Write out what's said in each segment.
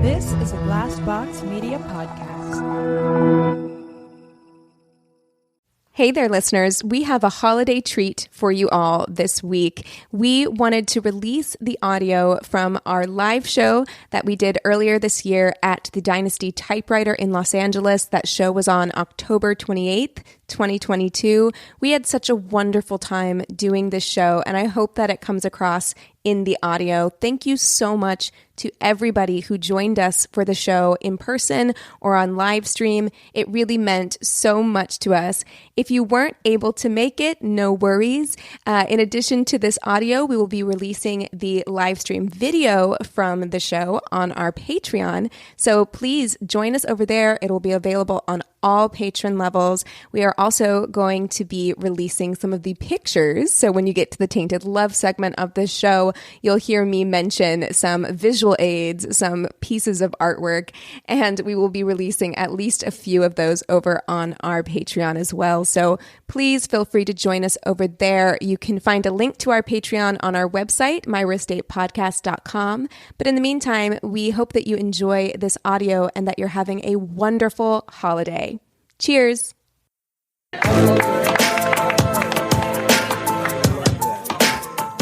This is a Glassbox Media podcast. Hey there, listeners. We have a holiday treat for you all this week. We wanted to release the audio from our live show that we did earlier this year at the Dynasty Typewriter in Los Angeles. That show was on October 28th, 2022. We had such a wonderful time doing this show, and I hope that it comes across in the audio. Thank you so much to everybody who joined us for the show in person or on live stream. It really meant so much to us. If you weren't able to make it, no worries. In addition to this audio, we will be releasing the live stream video from the show on our Patreon. So please join us over there. It will be available on all patron levels. We are also going to be releasing some of the pictures. So when you get to the Tainted Love segment of this show, you'll hear me mention some visual aids, some pieces of artwork, and we will be releasing at least a few of those over on our Patreon as well. So please feel free to join us over there. You can find a link to our Patreon on our website, myworstdatepodcast.com. But in the meantime, we hope that you enjoy this audio and that you're having a wonderful holiday. Cheers.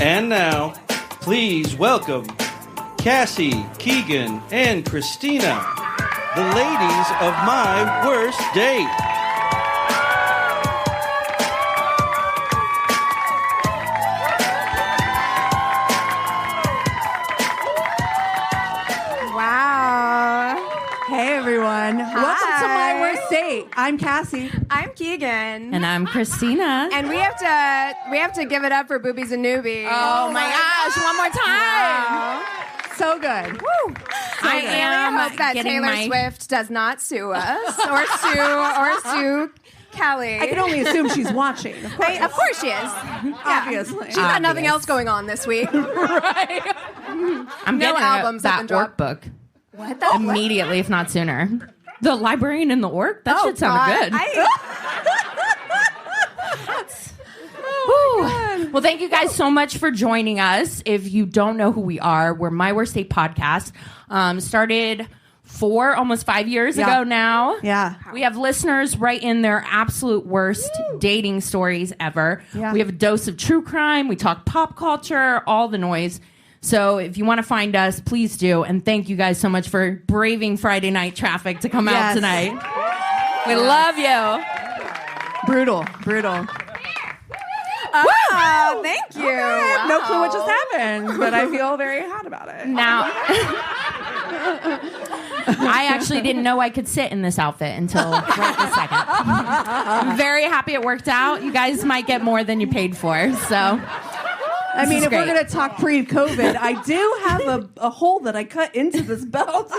And now, please welcome Cassi, Keegan, and Christina, the ladies of My Worst Date. Hey everyone. Hi. Welcome to My Worst Date. I'm Cassi. I'm Keegan. And I'm Christina. And we have to give it up for Boobies and Newbies. Oh my gosh, one more time. Wow. So good. Woo. I am hope that Taylor Swift does not sue us or sue Callie. I can only assume she's watching. Of course she is. Obviously. She's got nothing else going on this week. Right. I'm No getting albums have been that dropped. workbook What the immediately, if not sooner. The librarian in the orc? That shit sounded good. Well, thank you guys so much for joining us. If you don't know who we are, we're My Worst Date Podcast. Started almost 5 years ago now. Yeah. We have listeners write in their absolute worst dating stories ever. Yeah. We have a dose of true crime. We talk pop culture, all the noise. So if you want to find us, please do. And thank you guys so much for braving Friday night traffic to come out tonight. We love you. Brutal. Oh, thank you. I have no clue what just happened, but I feel very hot about it. Now, I actually didn't know I could sit in this outfit until right this second. I'm very happy it worked out. You guys might get more than you paid for, so... I mean, if great. we're going to talk pre-COVID, I do have a hole that I cut into this belt.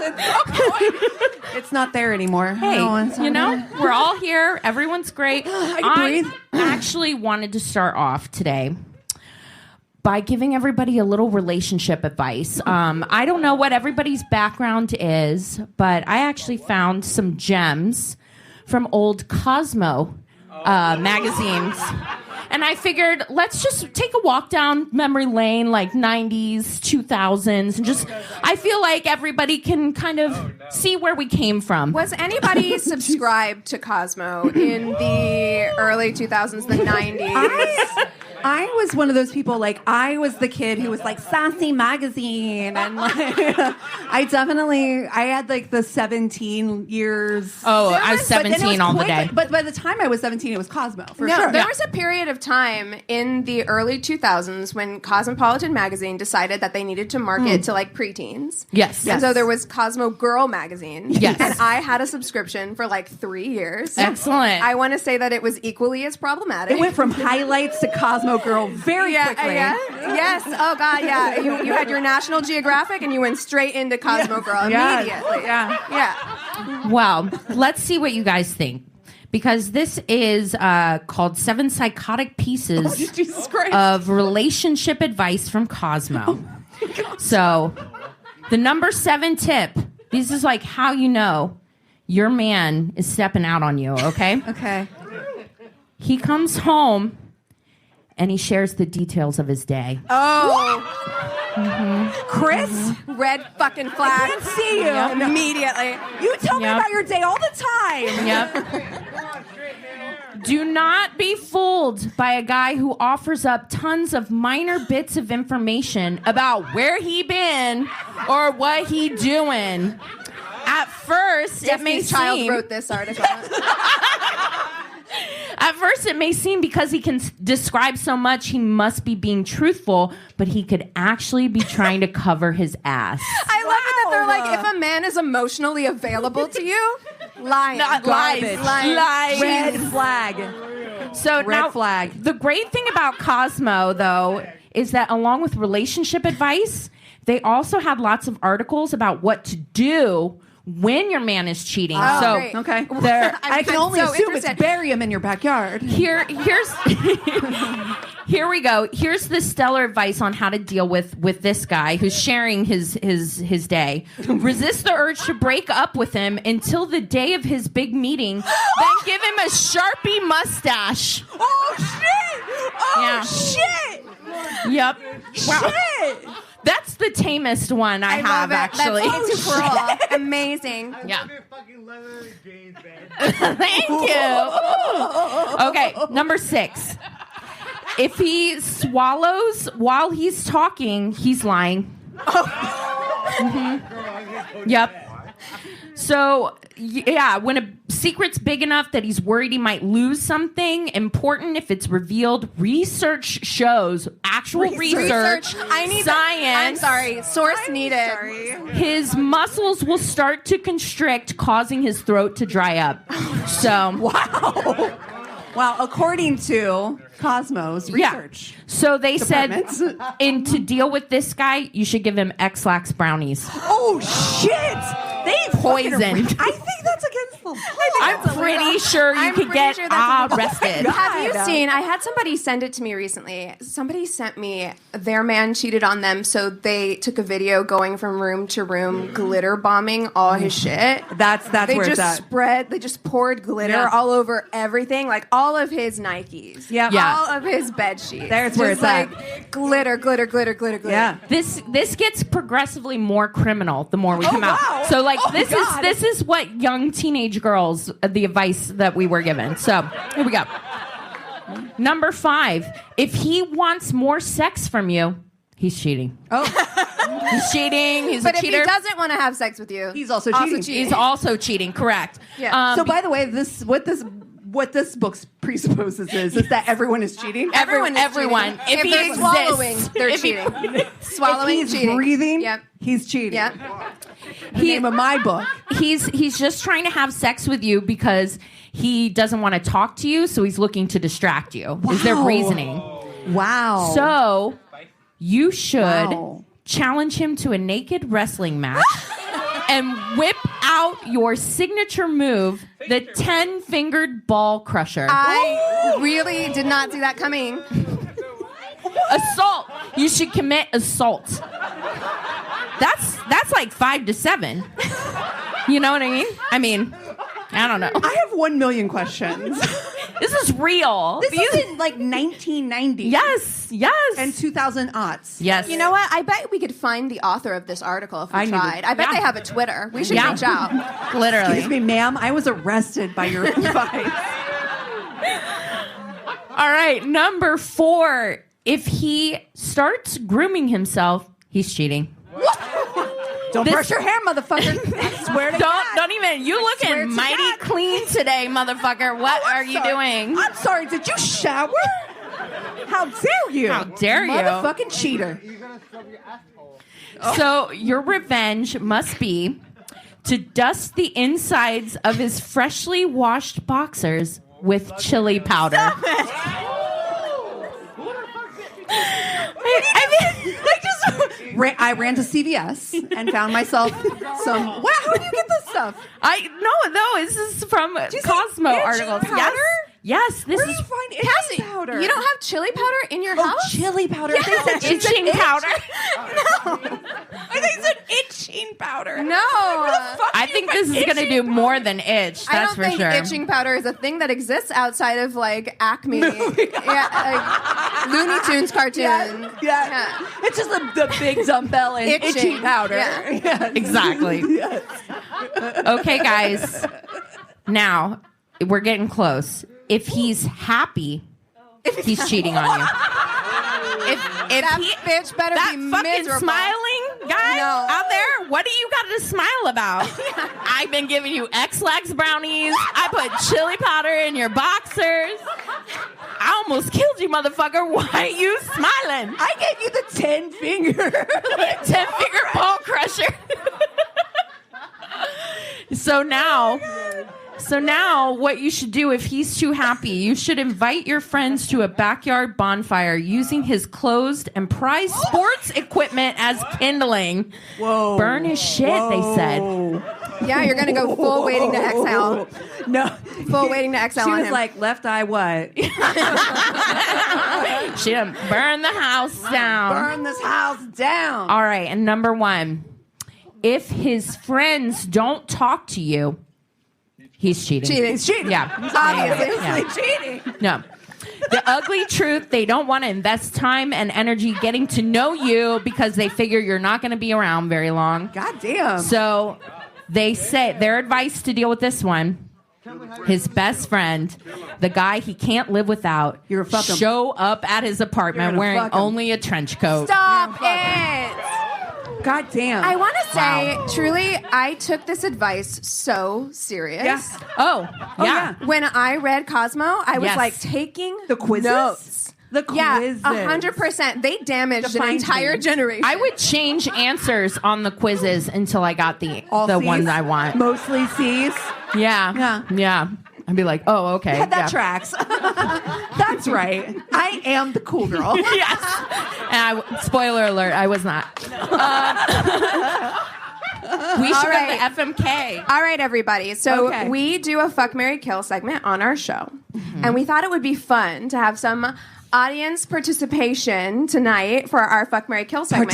It's not there anymore. Hey, we're all here. Everyone's great. I can breathe. Actually wanted to start off today by giving everybody a little relationship advice. I don't know what everybody's background is, but I actually found some gems from old Cosmo magazines. And I figured, let's just take a walk down memory lane, like 90s, 2000s, and just, I feel like everybody can kind of see where we came from. Was anybody subscribed to Cosmo in the early 2000s, the 90s? I was one of those people, like, I was the kid who was like, Sassy Magazine, and like, I had like the 17 years. Oh, I was 17 all the day. But by the time I was 17, it was Cosmo, for No, sure. there was a period of time in the early 2000s when Cosmopolitan magazine decided that they needed to market to like preteens. Yes. And so there was Cosmo Girl magazine. Yes. And I had a subscription for like 3 years. Excellent. I want to say that it was equally as problematic. It went from highlights to Cosmo Girl very quickly. Yes. Oh, God, yeah. You had your National Geographic and you went straight into Cosmo Girl immediately. Yeah. Well, let's see what you guys think. Because this is called 7 Psychotic Pieces of Relationship Advice from Cosmo. So, the number 7 tip. This is like how you know your man is stepping out on you, okay? Okay. He comes home and he shares the details of his day. Oh. Chris, Red fucking flag. I can't see you. Immediately. You tell me about your day all the time. Yep. Do not be fooled by a guy who offers up tons of minor bits of information about where he been or what he doing. At first, it may Child seem... wrote this article. At first, it may seem because he can describe so much, he must be being truthful, but he could actually be trying to cover his ass. I love it that they're like, if a man is emotionally available to you, lying. Not lies. Lies. Red flag. So Red now, flag. The great thing about Cosmo, though, is that along with relationship advice, they also had lots of articles about what to do when your man is cheating. Oh, so great. Okay. I can only assume it's bury him in your backyard. Here's here we go. Here's the stellar advice on how to deal with this guy who's sharing his day. Resist the urge to break up with him until the day of his big meeting. Then give him a Sharpie mustache. Oh shit! Oh shit! Yep. Wow. Shit! That's the tamest one I have, love it. actually. That's for all. Amazing. Yeah. Thank you. Okay, number 6. If he swallows while he's talking, he's lying. Yep. So, yeah, when a secret's big enough that he's worried he might lose something important if it's revealed, research shows, actual research, I need science. I'm sorry. Source needed. His muscles will start to constrict, causing his throat to dry up. So, Wow. Wow, according to Cosmo's research. Yeah. So they said, to deal with this guy, you should give him X-Lax brownies. Oh, shit! They Poisoned. I think that's against the law. I'm pretty sure you could get arrested. Have you seen? I had somebody send it to me recently. Somebody sent me their man cheated on them, so they took a video going from room to room, glitter bombing all his shit. That's they where just it's at. spread. They just poured glitter all over everything, like all of his Nikes, all of his bed sheets. There's where it's like at. glitter, glitter, glitter, glitter, glitter. Yeah. This gets progressively more criminal the more we come out. So like this is what young teenage girls, the advice that we were given. So here we go. Number 5, if he wants more sex from you, he's cheating. Oh. He's cheating. He's But a if cheater. he doesn't want to have sex with you, He's also cheating. He's also cheating. Correct. Yeah. So, by the way, what this book presupposes is that everyone is cheating. Everyone. If If they're he swallowing, exists, they're if he- cheating. Swallowing, if he's cheating. breathing, Yep. he's cheating. Yep. The name of my book. He's just trying to have sex with you because he doesn't want to talk to you, so he's looking to distract you. Is their reasoning. Wow. So you should challenge him to a naked wrestling match and whip out your signature move, the 10-fingered ball crusher. I really did not see that coming. Assault. You should commit assault. That's like 5 to 7. You know what I mean? I don't know. I have 1 million questions. This is real. This is in like 1990. Yes. And 2000 aughts. Yes. You know what? I bet we could find the author of this article if we tried. I bet they have a Twitter. We should reach out. Literally. Excuse me, ma'am. I was arrested by your advice. All right. Number 4. If he starts grooming himself, he's cheating. Don't brush your hair, motherfucker. I swear to God. Don't even. You looking mighty clean today, motherfucker. What are you doing? I'm sorry. Did you shower? How dare you? How dare you? Motherfucking cheater. So your revenge must be to dust the insides of his freshly washed boxers with chili powder. I ran to CVS and found myself some. Wow, how do you get this stuff? No, this is from Cosmo articles. Powder? Yes, this Where do is you find Cassi, itching powder? you don't have chili powder in your house? chili powder. itching powder. I think it's an itching itching powder. No. I think this is going to do more than itch. That's I don't for think sure. itching powder is a thing that exists outside of like Acme, yeah, like Looney Tunes cartoons. Yeah. It's just the big dumbbell and itching powder. Yeah. Yes. Exactly. Yes. Okay, guys. Now, we're getting close. If he's happy, he's cheating on you. If That bitch better that be fucking miserable. smiling guy No. out there, what do you got to smile about? I've been giving you X-Lax brownies. I put chili powder in your boxers. I almost killed you, motherfucker. Why are you smiling? I gave you the 10-finger. 10-finger ball crusher. So now what you should do if he's too happy, you should invite your friends to a backyard bonfire using his closed and prized sports equipment as kindling. Whoa. Burn his shit, they said. Yeah, you're gonna go full waiting to exhale. No. Full waiting to exhale She on was him. like, left eye what? She done burn the house down. Burn this house down. All right, and number 1, if his friends don't talk to you, he's cheating. Cheating. It's cheating. Yeah. Obviously. Yeah. Cheating. No. The ugly truth, they don't want to invest time and energy getting to know you because they figure you're not going to be around very long. God damn. So they say their advice to deal with this one, his best friend, the guy he can't live without, You're a fuck him. show up at his apartment You're gonna wearing fuck him. only a trench coat. Stop it. God damn. I want to say, truly, I took this advice so serious. Yeah. Oh, yeah. When I read Cosmo, I was Yes. like taking The quizzes? notes. The quizzes. Yeah, 100%. They damaged an Defined entire me. generation. I would change answers on the quizzes until I got the All Cs? one I want. Mostly C's. Yeah. I'd be like, oh, okay. Yeah, that yeah. tracks. That's right. I am the cool girl. Yes. And spoiler alert, I was not. We should right. have the FMK. All right, everybody. So Okay. we do a Fuck, Marry, Kill segment on our show. And we thought it would be fun to have some audience participation tonight for our Fuck, Marry, Kill segment.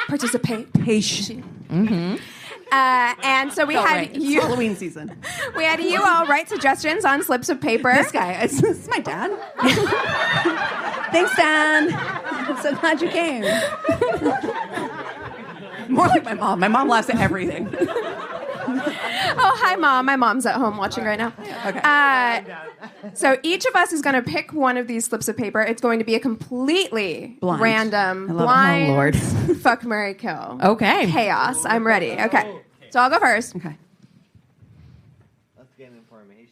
Participate. Patient. And so we Oh, had right. It's you. Halloween season. We had you all write suggestions on slips of paper. This guy. It's my dad. Thanks, Dan. I'm so glad you came. More like my mom. My mom laughs at everything. Oh, hi, Mom. My mom's at home watching right now. Okay. So each of us is going to pick one of these slips of paper. It's going to be a completely Blind. random, I love it. blind Oh, Lord. Fuck, Marry, Kill. Okay. Chaos. I'm ready. Okay. So I'll go first. Okay.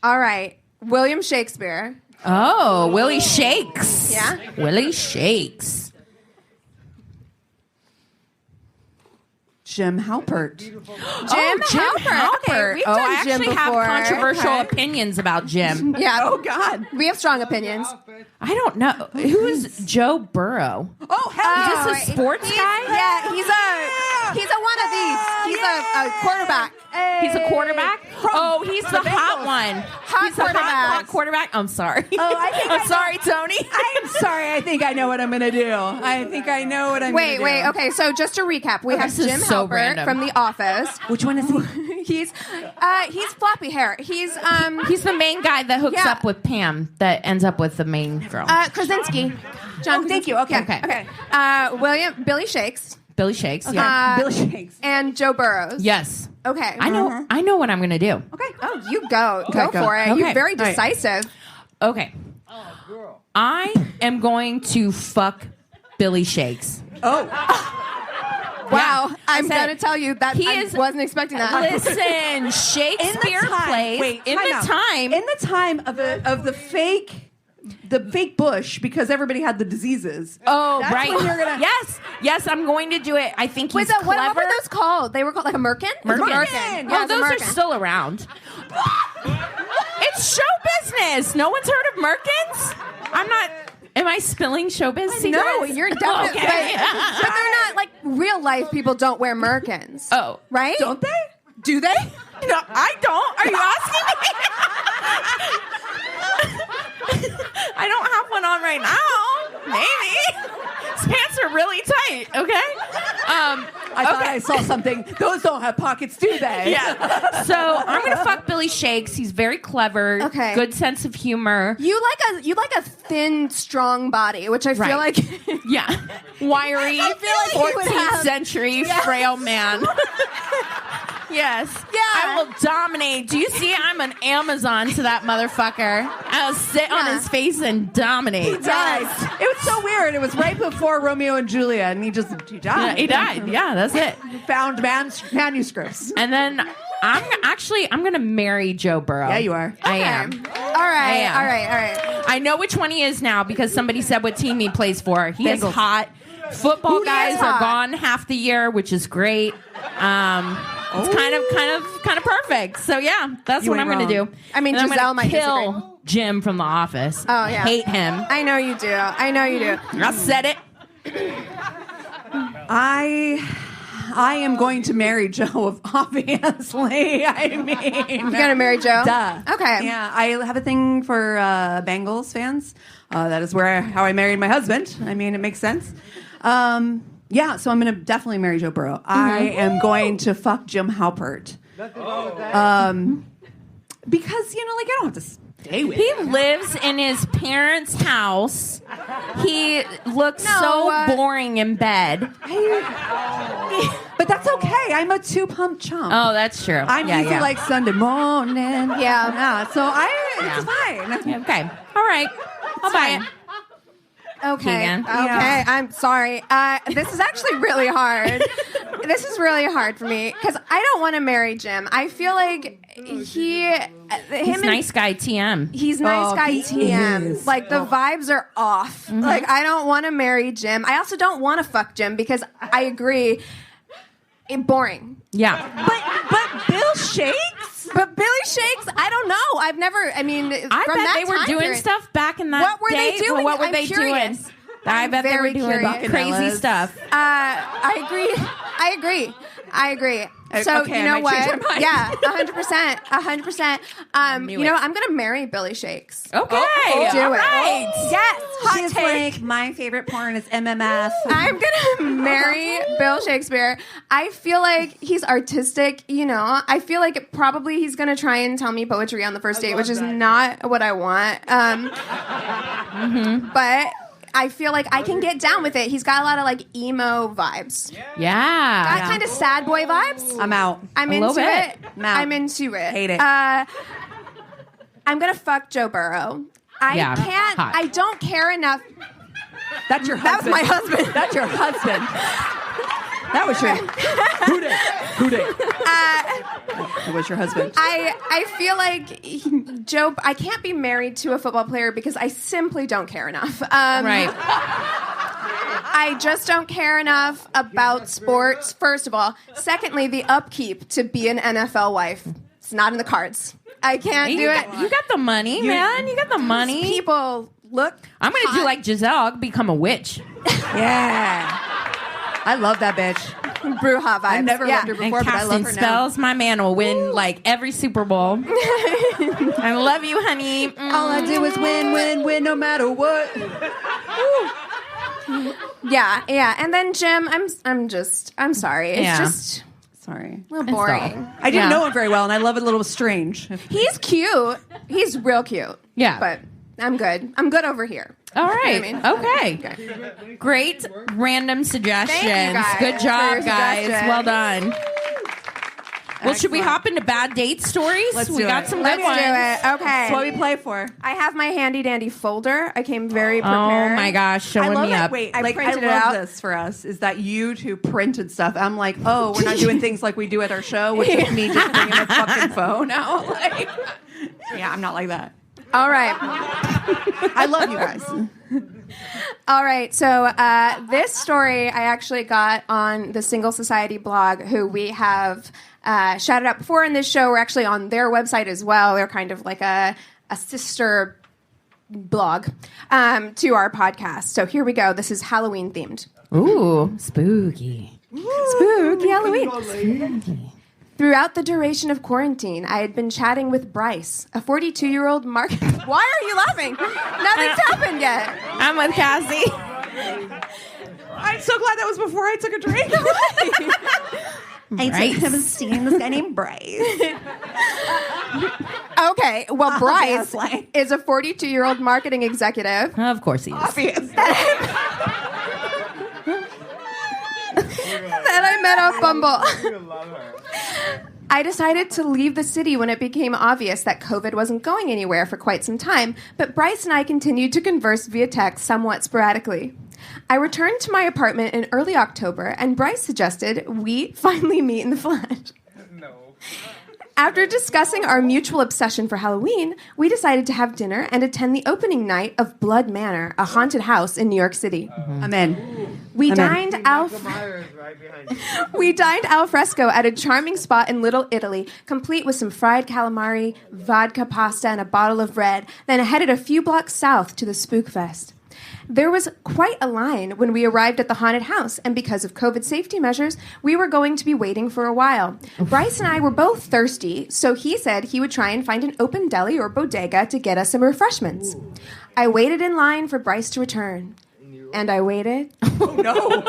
All right. William Shakespeare. Oh, Willie Shakes. Yeah? Willie Shakes. Jim Halpert. Jim Halpert. Halpert. Okay, we've done I Jim actually have before. controversial Okay. opinions about Jim. Yeah. Oh, God. We have strong opinions. I don't know. Who is Joe Burrow? Oh, hell Is this a He's- sports guy? Yeah, he's a one of these. He's a quarterback. He's a quarterback? Oh, he's the hot one. He's the hot quarterback. I'm sorry. Oh, I think I'm sorry, Tony. I'm sorry. I think I know what I'm going to do. I think I know what I'm going to do. Wait. Okay, so just to recap, we have This is Jim so Halpert random. from The Office. Which one is he? He's floppy hair. He's He's the main guy that hooks Yeah. up with Pam that ends up with the main girl. Krasinski. John. Oh, thank you. Okay. Okay. Billy Shakes Billy Shakes. Yeah. Bill Shakes. and Joe Burrows. Yes. Okay. I know what I'm going to do. Okay. Oh, you go go. for it. Okay. You're very All right. decisive. Okay. I am going to fuck Billy Shakes. Oh. Wow. I'm said- going to tell you that I wasn't expecting that. Listen, Shakespeare plays in the time of the fake bush, because everybody had the diseases. Oh, That's right. when you're gonna- Yes, I'm going to do it. I think he's Wait, what clever. were those called? They were called like a merkin? Merkin. Yeah, Oh, it's a those are merkin. still around. It's show business. No one's heard of merkins? I'm not. Am I spilling showbiz secrets? No, you're definitely. Okay. But they're not like real life people don't wear merkins. Oh. Right? Don't they? Do they? No, I don't. Are you asking me? I don't have one on right now. Maybe. His pants are really tight, okay? I thought I saw something. Those don't have pockets, do they? Yeah. So I'm gonna fuck Billy Shakes. He's very clever. Okay. Good sense of humor. You like a thin, strong body, which I feel Right. like. Yeah. Wiry. I feel like he would 14th have- century frail man. Yes. Yeah. I will dominate. Do you see? I'm an Amazon to that motherfucker. I'll sit on his face and dominate. Yes. It was so weird. It was right before Romeo and Juliet, and he died. Yeah, he died. Yeah, that's it. Found manuscripts. And then I'm gonna marry Joe Burrow. Yeah, you are. I am. All right. am. All right. I know which one he is now because somebody said what team he plays for. He is Bengals. hot. Football He guys is are hot. gone half the year, which is great. It's kind of perfect. So yeah, that's You what ain't I'm going to wrong. do. I mean, And I'm Giselle gonna might kill disagree. Jim from The Office. Oh, yeah. Hate him. I know you do. I know you do. I said it. I am going to marry Joe, obviously. I mean, You're gonna marry Joe? Duh. Okay. Yeah, I have a thing for Bengals fans. That is how I married my husband. I mean, it makes sense. Yeah, so I'm going to definitely marry Joe Burrow. I am going to fuck Jim Halpert. Because, I don't have to stay with He him. lives in his parents' house. He looks No, so boring in bed. But that's okay. I'm a two-pump chump. Oh, that's true. I'm easy like Sunday morning. Yeah. So it's fine. Okay. All right. I'll buy it. Okay. Keegan. Okay. Yeah. I'm sorry. This is actually really hard. This is really hard for me because I don't want to marry Jim. I feel like He's nice guy TM. He's nice guy he TM. is. Like the vibes are off. Like I don't want to marry Jim. I also don't want to fuck Jim because I agree. Boring. Yeah. But Bill Shakes? But Billy Shakes, I don't know. I've never. I mean, I from bet that they were time doing period- stuff back in that What were they day. doing? What were I'm they curious. doing? I bet they were very doing curious. crazy stuff. I agree. So Okay, you I know might change what? my mind. Yeah, 100%. Knew it. I'm gonna marry Billy Shakes. Okay. Do All it. right. Yes, hot She's take. like, my favorite porn is MMF. I'm gonna marry Bill Shakespeare. I feel like he's artistic, I feel like probably he's gonna try and tell me poetry on the first date, which is not what I want. But I feel like I can get down with it. He's got a lot of like emo vibes. Yeah. Got kind of sad boy vibes. I'm out. I'm A into little bit. it. I'm out. I'm into it. Hate it. I'm gonna fuck Joe Burrow. Yeah, can't. hot. I don't care enough. That's your That was husband. my husband. That's your husband. That was your Who dey? That was your husband. I feel like Joe. I can't be married to a football player because I simply don't care enough. Right. I just don't care enough about sports. First of all, secondly, the upkeep to be an NFL wife. It's not in the cards. I can't do it. You got the money, man. You got the money. People look. I'm going to do hot. like Giselle. I'll become a witch. Yeah. I love that bitch. Brew hot vibes. I've never yeah. loved her And before, but I love casting her now. spells. My man will win like every Super Bowl. I love you, honey. All I do is win, no matter what. Yeah. And then Jim, I'm sorry. It's Yeah. just Sorry. a little boring. I didn't Yeah. know him very well, and I love it a little strange. He's cute. He's real cute. Yeah. But I'm good. I'm good over here. All right. You know what I mean? Okay. Great random suggestions. guys, Good for job, your guys. suggestion. Well done. Well, should we Excellent. hop into bad date stories? Let's we do got it. some Let's good do ones. it. Okay. That's what we play for. I have my handy dandy folder. I came very Oh prepared. my gosh, I showing love me it. up. Wait, I I printed it love out. this for us. Is that you two printed stuff? I'm like, oh, we're not doing things like we do at our show, which is me just bringing a fucking phone out. Like, yeah, I'm not like that. All right. I love you guys. All right. So this story I actually got on the Single Society blog, who we have shouted out before in this show. We're actually on their website as well. They're kind of like a sister blog to our podcast. So here we go. This is Halloween themed. Ooh, spooky. Spooky Halloween. Throughout the duration of quarantine, I had been chatting with Bryce, a 42-year-old market. Why are you laughing? Nothing's happened yet. I'm with Cassie. I'm so glad that was before I took a drink. I was seeing this guy named Bryce. Okay, well, Bryce is a 42-year-old marketing executive. Of course he is. Obvious. That I met off Bumble. I decided to leave the city when it became obvious that COVID wasn't going anywhere for quite some time, but Bryce and I continued to converse via text somewhat sporadically. I returned to my apartment in early October, and Bryce suggested we finally meet in the flesh. No. After discussing our mutual obsession for Halloween, we decided to have dinner and attend the opening night of Blood Manor, a haunted house in New York City. I'm in. We dined al fresco at a charming spot in Little Italy, complete with some fried calamari, vodka pasta, and a bottle of red, then headed a few blocks south to the Spook Fest. There was quite a line when we arrived at the haunted house, and because of COVID safety measures, we were going to be waiting for a while. Bryce and I were both thirsty, so he said he would try and find an open deli or bodega to get us some refreshments. I waited in line for Bryce to return. And I waited. Oh, no.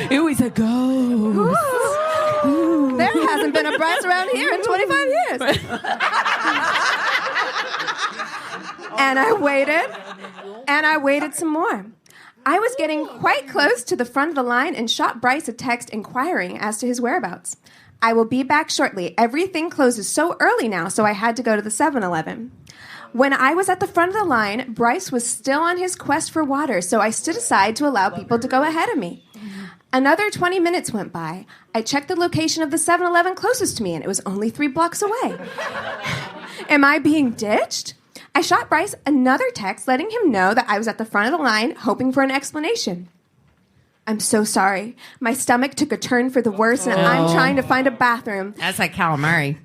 It was a ghost. Ooh. There hasn't been a Bryce around here in 25 years. And I waited some more. I was getting quite close to the front of the line and shot Bryce a text inquiring as to his whereabouts. I will be back shortly. Everything closes so early now, so I had to go to the 7-Eleven. When I was at the front of the line, Bryce was still on his quest for water, so I stood aside to allow people to go ahead of me. Another 20 minutes went by. I checked the location of the 7-Eleven closest to me, and it was only 3 blocks away. Am I being ditched? I shot Bryce another text letting him know that I was at the front of the line, hoping for an explanation. I'm so sorry. My stomach took a turn for the worse, and I'm trying to find a bathroom. That's like calamari.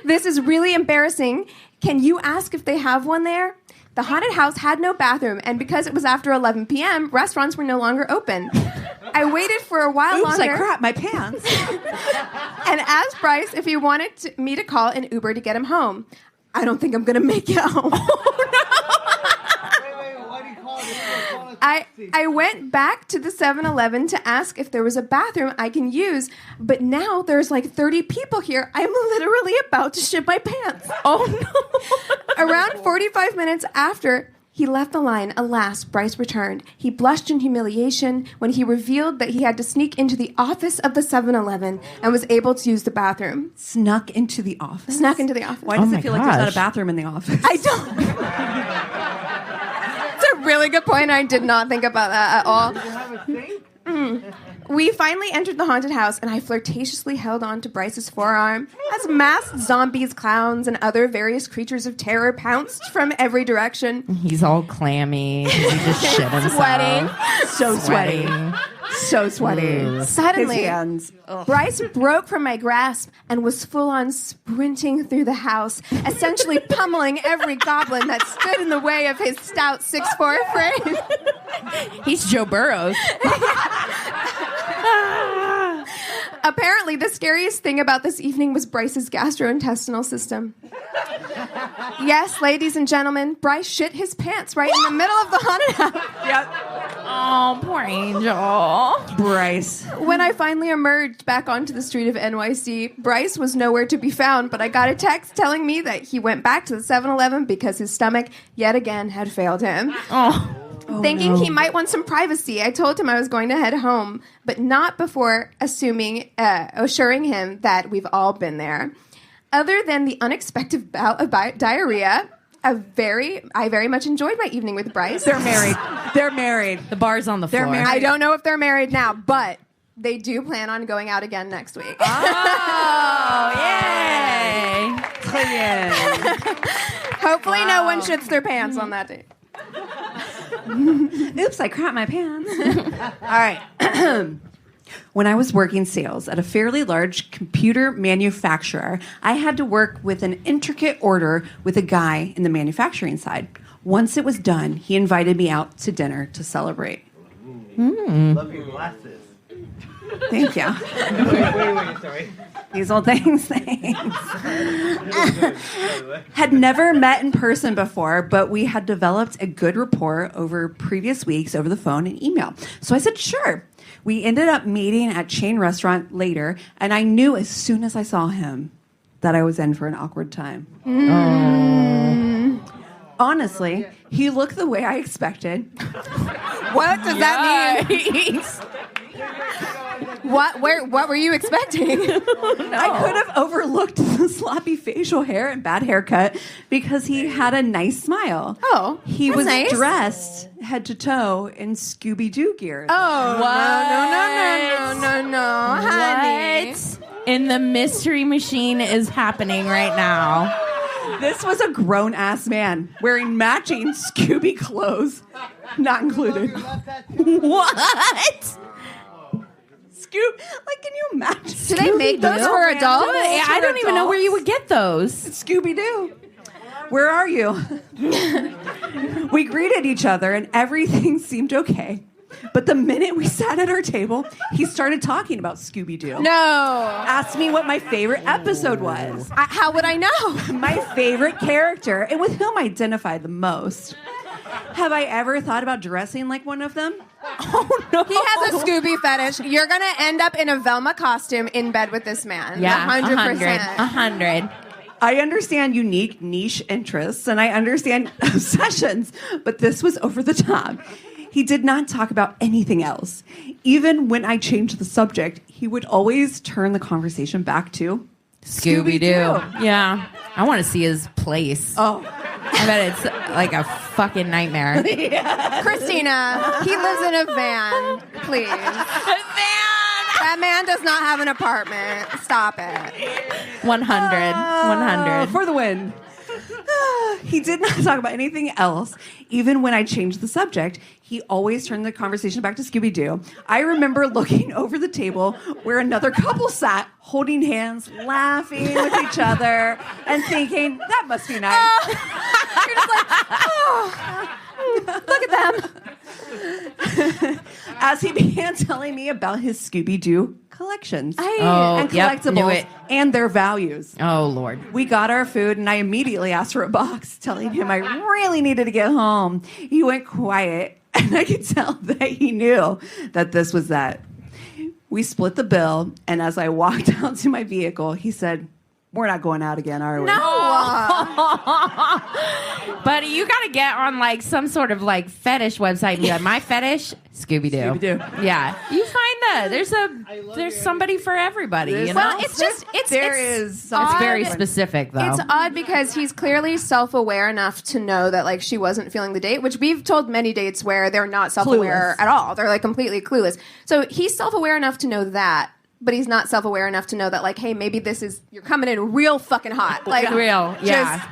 This is really embarrassing. Can you ask if they have one there? The haunted house had no bathroom, and because it was after 11 p.m., restaurants were no longer open. I waited for a while longer. I crap my pants. And asked Bryce if he wanted me to call an Uber to get him home. I don't think I'm going to make it home. I went back to the 7-Eleven to ask if there was a bathroom I can use, but now there's like 30 people here. I'm literally about to shit my pants. Oh, no. Around 45 minutes after he left the line, alas, Bryce returned. He blushed in humiliation when he revealed that he had to sneak into the office of the 7-Eleven and was able to use the bathroom. Snuck into the office? Snuck into the office. Why does it feel like there's not a bathroom in the office? I don't. It's a really good point. I did not think about that at all. Did you have a sink? We finally entered the haunted house, and I flirtatiously held on to Bryce's forearm as masked zombies, clowns, and other various creatures of terror pounced from every direction. He's all clammy. He just shit himself. Sweating. So sweaty. So sweaty. Suddenly, Bryce broke from my grasp and was full-on sprinting through the house, essentially pummeling every goblin that stood in the way of his stout 6'4" frame. He's Joe Burrows. Apparently, the scariest thing about this evening was Bryce's gastrointestinal system. Yes, ladies and gentlemen, Bryce shit his pants right in the middle of the haunted house. Yep. Oh, poor Angel. Bryce. When I finally emerged back onto the street of NYC, Bryce was nowhere to be found, but I got a text telling me that he went back to the 7-Eleven because his stomach yet again had failed him. Thinking he might want some privacy, I told him I was going to head home, but not before assuring him that we've all been there. Other than the unexpected bout of diarrhea, I very much enjoyed my evening with Bryce. They're married. They're married. The bar's on the floor. I don't know if they're married now, but they do plan on going out again next week. Oh, yay! Hopefully no one shits their pants on that day. Oops, I crapped my pants. All right. When I was working sales at a fairly large computer manufacturer, I had to work with an intricate order with a guy in the manufacturing side. Once it was done, he invited me out to dinner to celebrate. Love your glasses. Thank you. Wait, sorry. These old things. Had never met in person before, but we had developed a good rapport over previous weeks over the phone and email. So I said, sure. We ended up meeting at chain restaurant later, and I knew as soon as I saw him that I was in for an awkward time. Honestly, he looked the way I expected. What does that mean? What were you expecting? I could have overlooked the sloppy facial hair and bad haircut because he had a nice smile. Oh, he that's was nice. dressed head to toe in Scooby Doo gear. Oh, no, honey. What in the mystery machine is happening right now? This was a grown-ass man wearing matching Scooby clothes, not included. What? Like, can you imagine? Do they make those for adults? I don't even know where you would get those. Scooby Doo. Where are you? We greeted each other and everything seemed okay. But the minute we sat at our table, he started talking about Scooby Doo. No. Asked me what my favorite episode was. How would I know? My favorite character and with whom I identify the most. Have I ever thought about dressing like one of them? Oh, no. He has a Scooby fetish. You're going to end up in a Velma costume in bed with this man. Yeah, 100%. 100. I understand unique niche interests and I understand obsessions, but this was over the top. He did not talk about anything else. Even when I changed the subject, he would always turn the conversation back to Scooby Doo. Yeah. I want to see his place. Oh. I bet it's like a fucking nightmare. Yeah. Christina, he lives in a van. Please. That man does not have an apartment. Stop it. 100. For the win. He did not talk about anything else. Even when I changed the subject, he always turned the conversation back to Scooby Doo. I remember looking over the table where another couple sat, holding hands, laughing with each other, and thinking, that must be nice. You're just like, look at them. As he began telling me about his Scooby Doo collections Oh, and yep, knew collectibles it. and their values. Oh, Lord. We got our food, and I immediately asked for a box, telling him I really needed to get home. He went quiet, and I could tell that he knew that this was that. We split the bill, and as I walked out to my vehicle, he said, we're not going out again, are we? But you got to get on like some sort of like fetish website and be like, my fetish, Scooby Doo. Scooby-Doo. Yeah, you find that there's somebody for everybody. You know, Well, it's just it's very specific though. It's odd because he's clearly self-aware enough to know that like she wasn't feeling the date, which we've told many dates where they're not self-aware Clueless. at all. They're like completely clueless. So he's self-aware enough to know that, but he's not self-aware enough to know that like, hey, maybe you're coming in real fucking hot. Like real, yeah.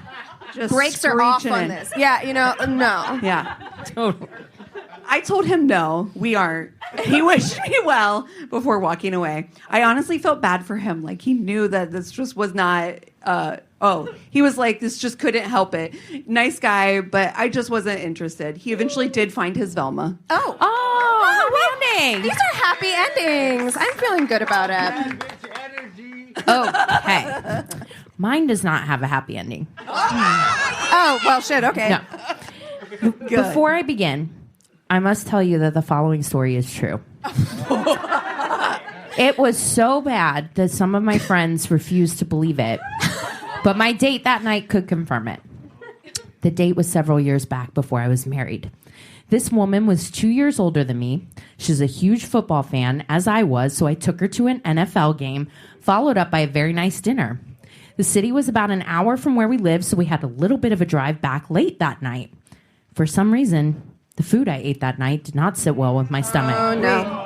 Just brakes are off screeching on in. this. Yeah, no. Yeah. I told him no, we aren't. He wished me well before walking away. I honestly felt bad for him. Like he knew that this just was not. He was like, this just couldn't help it. Nice guy, but I just wasn't interested. He eventually did find his Velma. Oh, happy ending. These are happy endings. I'm feeling good about it. Okay. Mine does not have a happy ending. Oh, well, shit. Okay. No. Before I begin, I must tell you that the following story is true. It was so bad that some of my friends refused to believe it, but my date that night could confirm it. The date was several years back before I was married. This woman was 2 years older than me. She's a huge football fan, as I was, so I took her to an NFL game, followed up by a very nice dinner. The city was about an hour from where we lived, so we had a little bit of a drive back late that night. For some reason, the food I ate that night did not sit well with my stomach. Oh, no.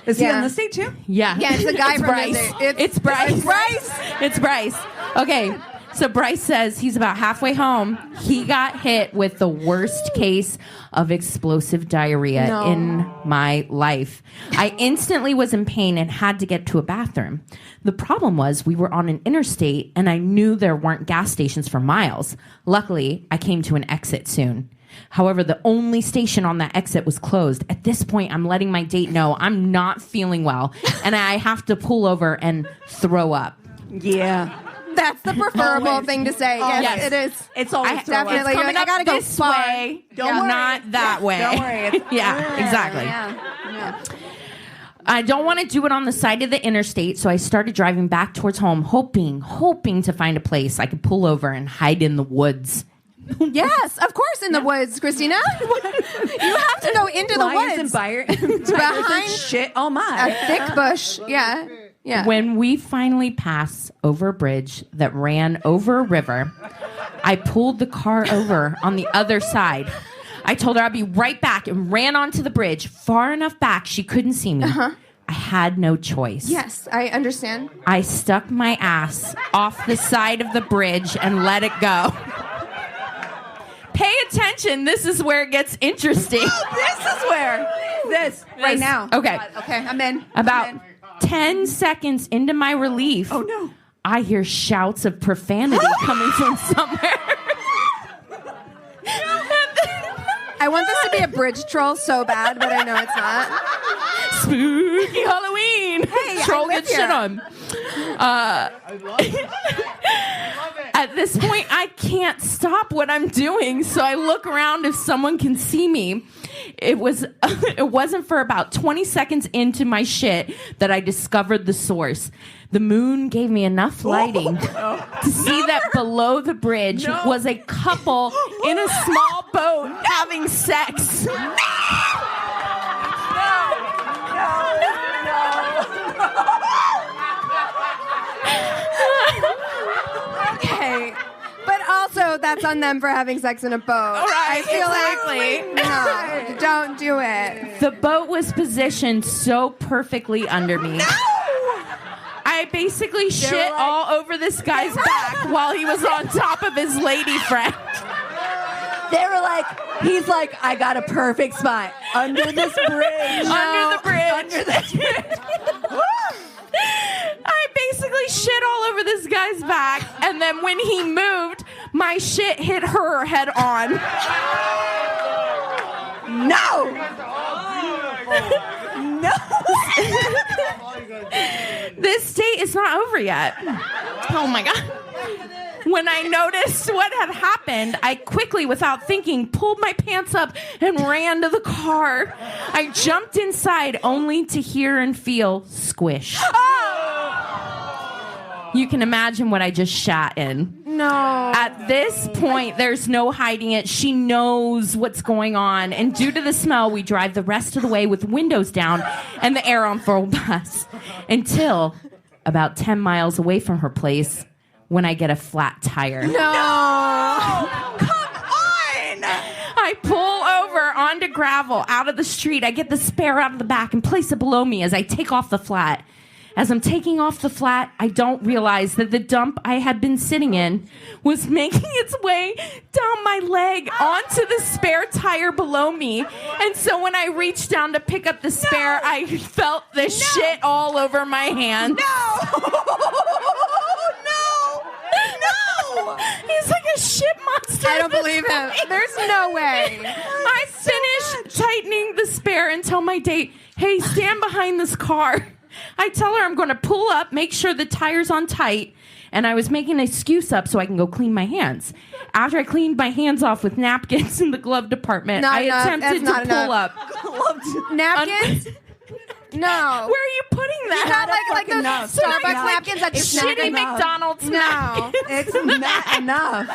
Is he on this date too? Yeah. Yeah, it's the guy from Bryce. It's Bryce. It's Bryce. It's Bryce. Okay. So Bryce says he's about halfway home. He got hit with the worst case of explosive diarrhea in my life. I instantly was in pain and had to get to a bathroom. The problem was we were on an interstate and I knew there weren't gas stations for miles. Luckily, I came to an exit soon. However, the only station on that exit was closed. At this point, I'm letting my date know I'm not feeling well, and I have to pull over and throw up. Yeah. That's the preferable thing to say. Yes, it is. It's always definitely. It's coming I up gotta go this far. way, Don't worry. not that way. Don't worry. Yeah, exactly. Yeah. I don't want to do it on the side of the interstate, so I started driving back towards home, hoping to find a place I could pull over and hide in the woods. Yes, of course, in the woods, Christina. You have to go into the Lions woods. and Behind shit. Oh a my. thick bush. Yeah. Yeah. When we finally passed over a bridge that ran over a river, I pulled the car over on the other side. I told her I'd be right back and ran onto the bridge far enough back she couldn't see me. I had no choice. Yes, I understand. I stuck my ass off the side of the bridge and let it go. Pay attention. This is where it gets interesting. This is where. Right now. Okay. Okay, I'm in. About 10 seconds into my relief, Oh, no. I hear shouts of profanity coming from somewhere. I want this to be a bridge troll so bad, but I know it's not. Spooky Halloween. Hey, Troll I live gets shit here. on. At this point, I can't stop what I'm doing, so I look around if someone can see me. It wasn't for about 20 seconds into my shit that I discovered the source. The moon gave me enough lighting to see that below the bridge was a couple in a small boat having sex. Okay. But also, that's on them for having sex in a boat. Right, I feel exactly. like, no, don't do it. The boat was positioned so perfectly under me. I basically shit all over this guy's back while he was on top of his lady friend. They were like, he's like, I got a perfect spot under this bridge. Under the bridge. Under this bridge. I basically shit all over this guy's back, and then when he moved, my shit hit her head on. No. No. This date is not over yet. Oh my God. When I noticed what had happened, I quickly, without thinking, pulled my pants up and ran to the car. I jumped inside only to hear and feel squish. You can imagine what I just shat in. No. At this point, there's no hiding it. She knows what's going on. And due to the smell, we drive the rest of the way with windows down and the air on full blast until about 10 miles away from her place when I get a flat tire. No. Come on. I pull over onto gravel out of the street. I get the spare out of the back and place it below me as I take off the flat. As I'm taking off the flat, I don't realize that the dump I had been sitting in was making its way down my leg onto the spare tire below me. And so when I reached down to pick up the spare, I felt the shit all over my hand. No. He's like a shit monster. I don't believe him. There's no way. I finished tightening the spare and tell my date, hey, stand behind this car. I tell her I'm going to pull up, make sure the tire's on tight, and I was making an excuse up so I can go clean my hands. After I cleaned my hands off with napkins in the glove department, Not I enough. attempted to That's not pull up. Napkins? No. Where are you putting that? Not like those enough. Starbucks Not napkins that just snap Shitty in. McDonald's No. napkins. It's not enough.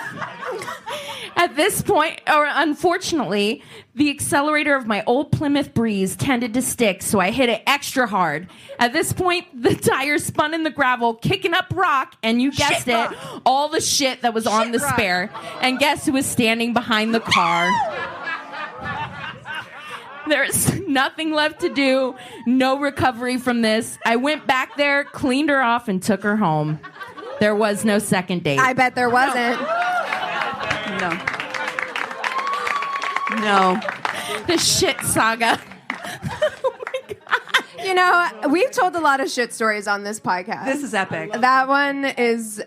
At this point, or unfortunately, the accelerator of my old Plymouth Breeze tended to stick, so I hit it extra hard. At this point, the tire spun in the gravel, kicking up rock, and you guessed it, all the shit that was on the spare. And guess who was standing behind the car? There's nothing left to do, no recovery from this. I went back there, cleaned her off, and took her home. There was no second date. I bet there wasn't. No. The shit saga. You You know, we've told a lot of shit stories on this podcast. This is epic. That one is...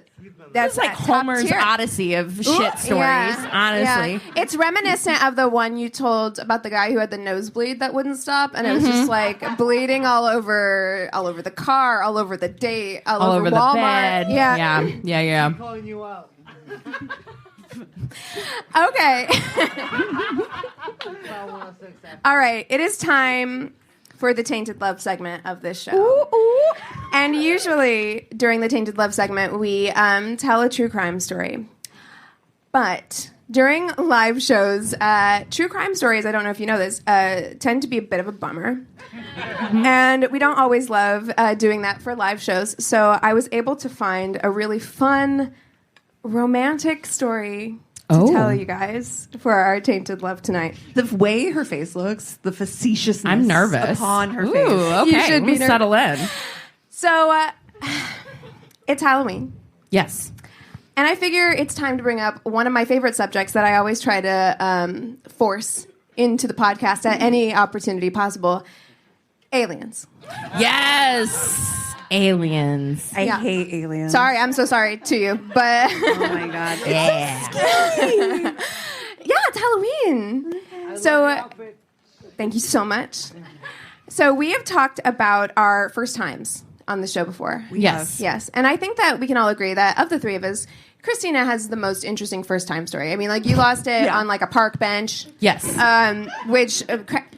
That's like Homer's Odyssey of shit stories, honestly. Yeah. It's reminiscent of the one you told about the guy who had the nosebleed that wouldn't stop, and it was just like bleeding all over the car, all over the date, all over the Walmart. bed. Yeah. I'm calling you out. Okay. All right. It is time for the Tainted Love segment of this show. Ooh. And usually during the Tainted Love segment, we tell a true crime story. But during live shows, true crime stories, I don't know if you know this, tend to be a bit of a bummer. And we don't always love doing that for live shows. So I was able to find a really fun, romantic story to tell you guys for our Tainted Love tonight. The way her face looks, the facetiousness I'm nervous. upon her Ooh, face. okay. You should be settle in. So it's Halloween. Yes. And I figure it's time to bring up one of my favorite subjects that I always try to force into the podcast at any opportunity possible. Aliens. Yes. Aliens. I hate aliens. Sorry, I'm so sorry to you, but Oh my god. Yeah. yeah, it's Halloween. So thank you so much. So we have talked about our first times on the show before. Yes. Yes. And I think that we can all agree that of the three of us, Christina has the most interesting first time story. I mean, like you lost it on like a park bench. Yes. Which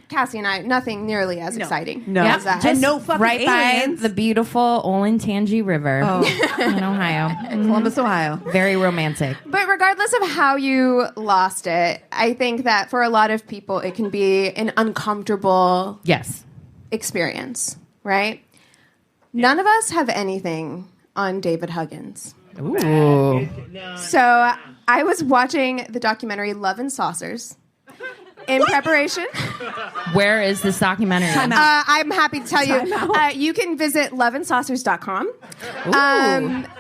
Cassie and I, nothing nearly as exciting. No. as that. And no fucking right aliens. by the beautiful Olentangy River in Ohio. Columbus, Ohio. Very romantic. But regardless of how you lost it, I think that for a lot of people, it can be an uncomfortable Yes. experience, right? None of us have anything on David Huggins. Ooh. So I was watching the documentary Love and Saucers in preparation. Where is this documentary? I'm happy to tell you. You can visit loveandsaucers.com.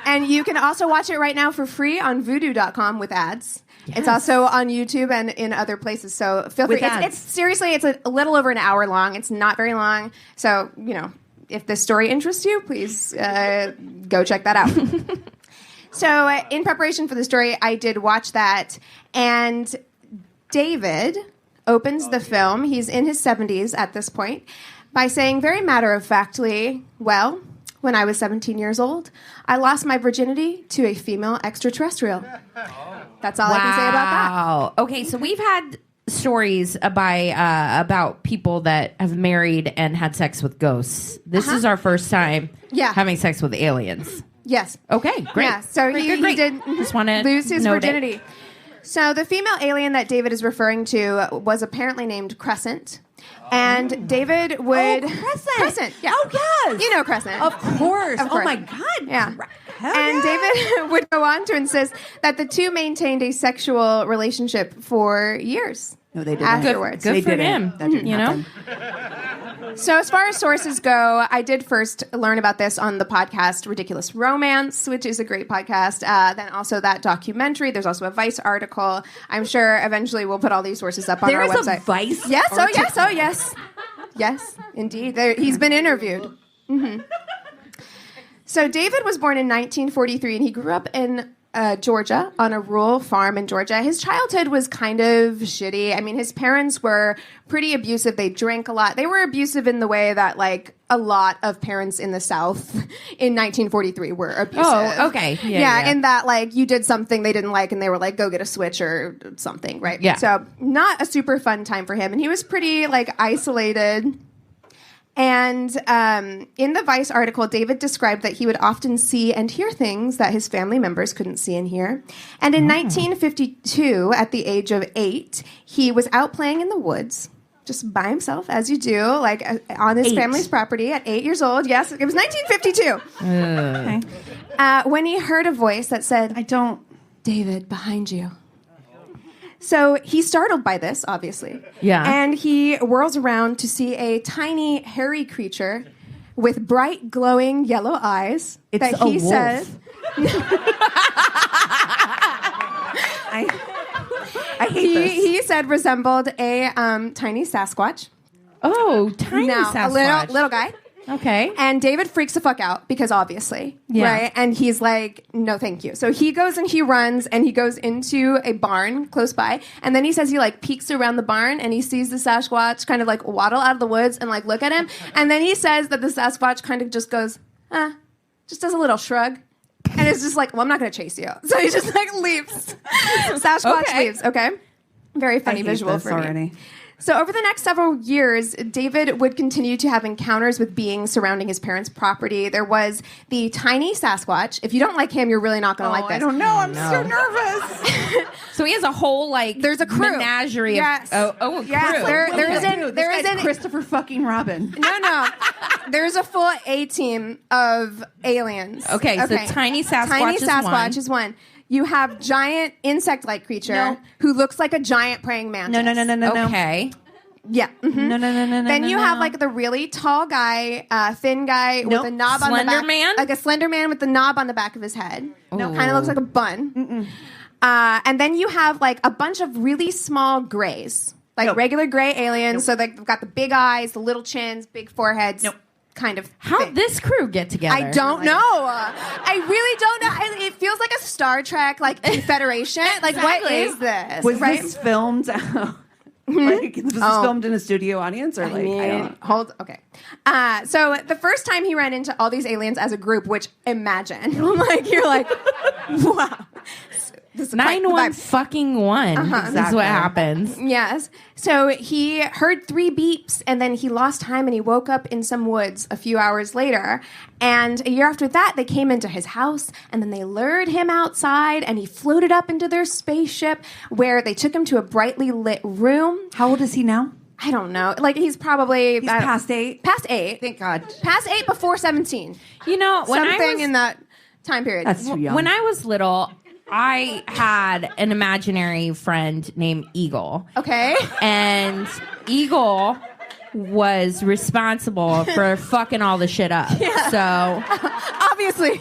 And you can also watch it right now for free on voodoo.com with ads. Yes. It's also on YouTube and in other places. So feel free. It's seriously, it's a little over an hour long. It's not very long. So, you know, if this story interests you, please go check that out. So in preparation for the story, I did watch that. And David opens the film. He's in his 70s at this point by saying very matter-of-factly, well, when I was 17 years old, I lost my virginity to a female extraterrestrial. That's all I can say about that. Wow. Okay, so we've had stories about people that have married and had sex with ghosts. This is our first time having sex with aliens. Yes. Okay, great. Yeah, so Great, he great. did Just wanna lose his note it. virginity. So the female alien that David is referring to was apparently named Crescent. And David would... Crescent, yeah. Oh, yes. You know Crescent. Of course. Of course. Oh, my God. Yeah. Hell and yeah. David would go on to insist that the two maintained a sexual relationship for years. No, they didn't. Afterwards. Good They for didn't. him. That didn't you know? So as far as sources go, I did first learn about this on the podcast Ridiculous Romance, which is a great podcast. Then also that documentary. There's also a Vice article. I'm sure eventually we'll put all these sources up on our website. There's a Vice Yes, oh article? yes, oh yes. Yes, indeed. He's been interviewed. Mm-hmm. So David was born in 1943, and he grew up in Georgia on a rural farm in Georgia. His childhood was kind of shitty. I mean, his parents were pretty abusive. They drank a lot. They were abusive in the way that, like, a lot of parents in the South in 1943 were abusive. Oh, okay. Yeah, in that, like, you did something they didn't like, and they were like, go get a switch or something, right? Yeah. So not a super fun time for him. And he was pretty, like, isolated. And in the Vice article, David described that he would often see and hear things that his family members couldn't see and hear. And in 1952, at the age of 8, he was out playing in the woods, just by himself, as you do, like on his family's property at 8 years old. Yes, it was 1952. Okay. When he heard a voice that said, David, behind you. So he's startled by this, obviously. Yeah. And he whirls around to see a tiny, hairy creature with bright, glowing yellow eyes. It's that a he wolf. said. I hate this. He said resembled a tiny Sasquatch. Oh, tiny Now, Sasquatch. a little guy. Okay. And David freaks the fuck out because obviously, right? And he's like, no, thank you. So he goes and he runs and he goes into a barn close by. And then he says he like peeks around the barn and he sees the Sasquatch kind of like waddle out of the woods and like look at him. And then he says that the Sasquatch kind of just goes, just does a little shrug. And it's just like, well, I'm not going to chase you. So he just like leaves. Sasquatch leaves. Okay. Very funny visual for me. So over the next several years, David would continue to have encounters with beings surrounding his parents' property. There was the tiny Sasquatch. If you don't like him, you're really not going to like this. I don't know. I'm so nervous. So he has a whole like there's a crew. Menagerie. Yes. Of, crew. There isn't Christopher fucking Robin. No. There's a full A team of aliens. Okay. So tiny Sasquatch is one. You have giant insect-like creature who looks like a giant praying mantis. No. Okay. Yeah. Mm-hmm. No. Then you have like the really tall guy, thin guy with a knob on the back. Slender man? Like a slender man with the knob on the back of his head. No, kind of looks like a bun. And then you have like a bunch of really small grays. Like regular gray aliens. So they've got the big eyes, the little chins, big foreheads. Kind of How'd this crew get together? I don't know. I really don't know. It feels like a Star Trek, like Confederation. Like, what is this? Was this filmed? Like, was this filmed in a studio audience, or I don't. Okay. So the first time he ran into all these aliens as a group, which imagine, you're like, wow. This is 911 fucking 1 is what happens. Yes. So he heard 3 beeps and then he lost time and he woke up in some woods a few hours later. And a year after that, they came into his house and then they lured him outside and he floated up into their spaceship where they took him to a brightly lit room. How old is he now? I don't know. Like he's probably past 8. Past 8. Thank God. Past 8 before 17. You know, when something in that time period. That's too young. When I was little, I had an imaginary friend named Eagle. Okay. And Eagle was responsible for fucking all the shit up. Yeah. So obviously.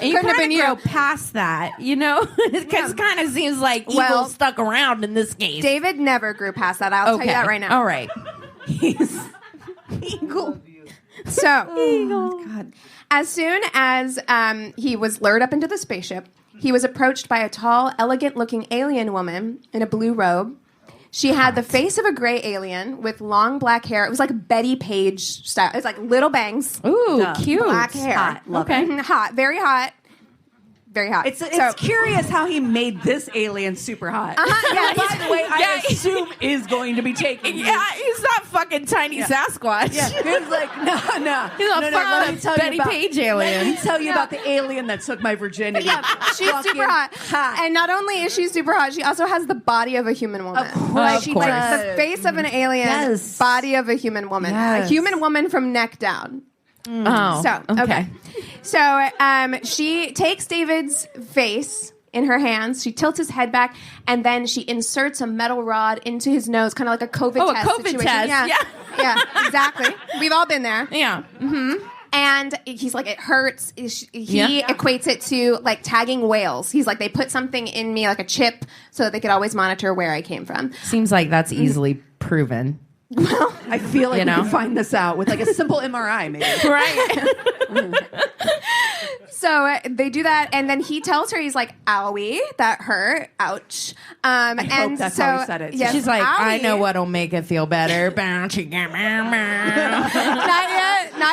And you couldn't have been grow past that, you know? Because it kind of seems like Eagle stuck around in this case. David never grew past that. I'll tell you that right now. All right. He's Eagle. So, Eagle. God. As soon as he was lured up into the spaceship, he was approached by a tall, elegant-looking alien woman in a blue robe. She had the face of a gray alien with long black hair. It was like Betty Page style. It was like little bangs. Ooh, cute. Black hair. Hot. Love it. Hot. Very hot. Very hot. It's curious how he made this alien super hot. Yeah, by the way, I assume is going to be taken. Yeah, he's not fucking tiny Sasquatch. Yeah, he's like, no. He's a fucking Betty Page alien. Let me tell you about the alien that took my virginity. Yeah, she's super hot. And not only is she super hot, she also has the body of a human woman. Of course. Like the face of an alien, body of a human woman. Yes. A human woman from neck down. Oh, So, okay. So she takes David's face in her hands. She tilts his head back, and then she inserts a metal rod into his nose, kind of like a COVID test situation. Test. Yeah, exactly. We've all been there. Yeah. Mm-hmm. And he's like, it hurts. He equates it to like tagging whales. He's like, they put something in me, like a chip, so that they could always monitor where I came from. Seems like that's easily proven. Well, I feel like we can find this out with like a simple MRI, maybe. Right. So they do that, and then he tells her, he's like, owie, that hurt, ouch. I hope that's how he said it. Yes, she's like, owie. I know what'll make it feel better. Not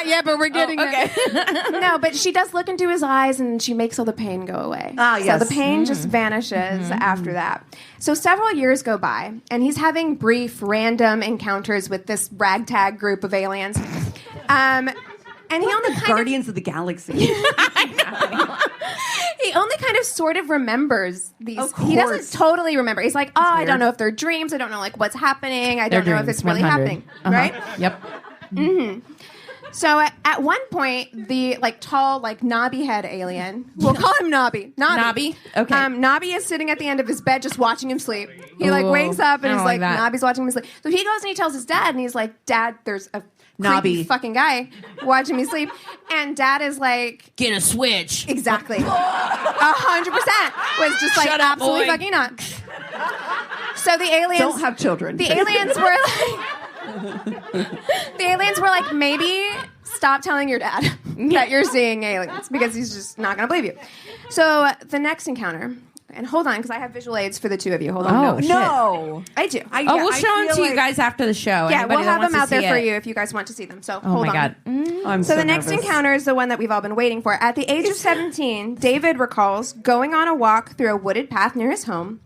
yet, but we're getting there. No, but she does look into his eyes, and she makes all the pain go away. Ah, yes. So the pain just vanishes after that. So several years go by, and he's having brief, random encounters with this ragtag group of aliens. And he only kind Guardians of the Galaxy. He only kind of sort of remembers these. He doesn't totally remember. He's like, I don't know if they're dreams. I don't know like what's happening. I don't know if it's really happening. Right? Yep. Mm-hmm. So at one point, the like tall, like knobby head alien, we'll call him Nobby. Nobby? Okay. Nobby is sitting at the end of his bed just watching him sleep. He like wakes up and he's like Nobby's watching him sleep. So he goes and he tells his dad and he's like, Dad, there's a creepy fucking guy watching me sleep. And Dad is like, get a switch. Exactly. 100% was just like, shut up, absolutely boy. fucking not. So the aliens don't have children. The aliens were like maybe stop telling your dad that you're seeing aliens because he's just not going to believe you. So the next encounter, and hold on because I have visual aids for the two of you. Hold on. Oh, No. I do. We'll show them to you guys after the show. Yeah, Anybody we'll that have them wants out to there see for it. you if you guys want to see them. So Oh hold my on. God. I'm So the nervous. next encounter is the one that we've all been waiting for. At the age of 17, David recalls going on a walk through a wooded path near his home.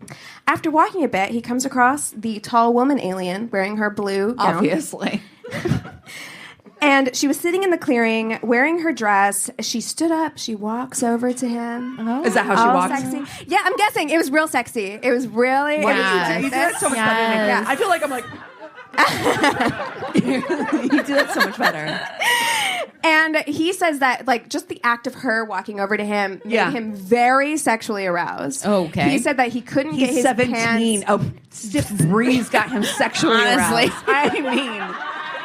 After walking a bit, he comes across the tall woman alien wearing her blue gown. Obviously. And she was sitting in the clearing wearing her dress. She stood up. She walks over to him. Is that how she All walks? sexy. Yeah, I'm guessing. It was real sexy. It was really... What Yeah. did you do? You did it so much better than me. Yes. Yeah, I feel like I'm like... you do that so much better. And he says that, like, just the act of her walking over to him made him very sexually aroused. Okay. He said that he couldn't get He's his 17. pants... A stiff breeze got him sexually Honestly. aroused. I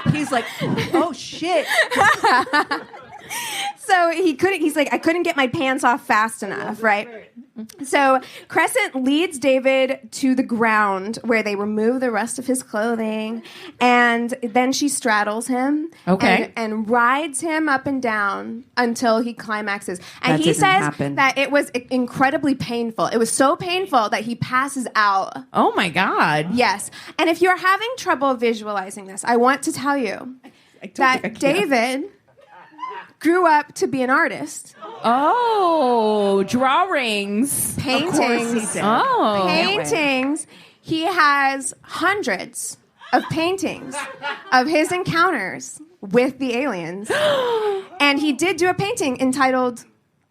mean, he's like, oh, shit. So he's like, I couldn't get my pants off fast enough, right? So Crescent leads David to the ground where they remove the rest of his clothing, and then she straddles him and rides him up and down until he climaxes. And That he didn't says happen. that it was incredibly painful. It was so painful that he passes out. Oh my God. Yes. And if you're having trouble visualizing this, I want to tell you that David grew up to be an artist. Oh, drawings. Paintings. Of course he did. Oh. Paintings. He has hundreds of paintings of his encounters with the aliens. And he did do a painting entitled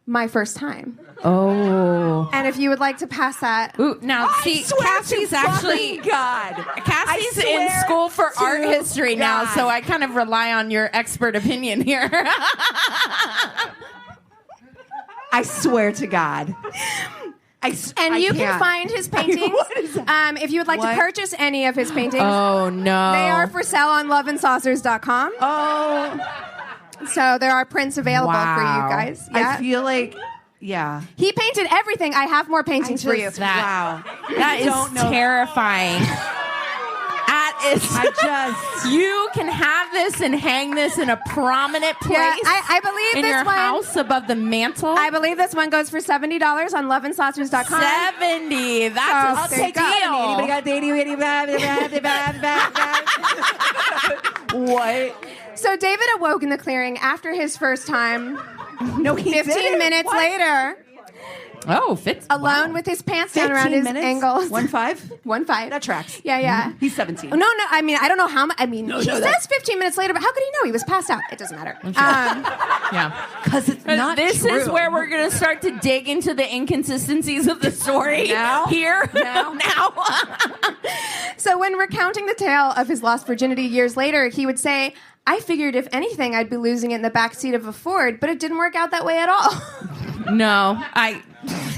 My First Time. Oh. And if you would like to pass that. Ooh, now, see, Cassie's actually... God. Cassie's I in swear school for to art history now, God. so I kind of rely on your expert opinion here. I swear to God. And you can find his paintings. What is that? If you would like What? to purchase any of his paintings, Oh, no. they are for sale on loveandsaucers.com. Oh, So there are prints available for you Wow. guys. Yeah. I feel like, yeah. He painted everything. I have more paintings for you. Wow. That don't is know. terrifying. That is... I just... You can have this and hang this in a prominent place Yeah, I believe in this your one. house above the mantle. I believe this one goes for $70 on loveandsaucers.com. 70. That's Oh, a there you go. Anybody steal. got dating? What? So David awoke in the clearing after his first time. No, he 15 didn't. minutes What? later, Oh, fits. alone with his pants down around 15 his minutes? ankles. 1.5? 1.5. That tracks. Yeah, yeah. He's 17. No, I mean, I don't know how much. I mean, he no, says 15 minutes later, but how could he know? He was passed out. It doesn't matter. Yeah. Because it's not This true. is where we're going to start to dig into the inconsistencies of the story. Now? Here? Now? So when recounting the tale of his lost virginity years later, he would say, I figured if anything, I'd be losing it in the backseat of a Ford, but it didn't work out that way at all. No.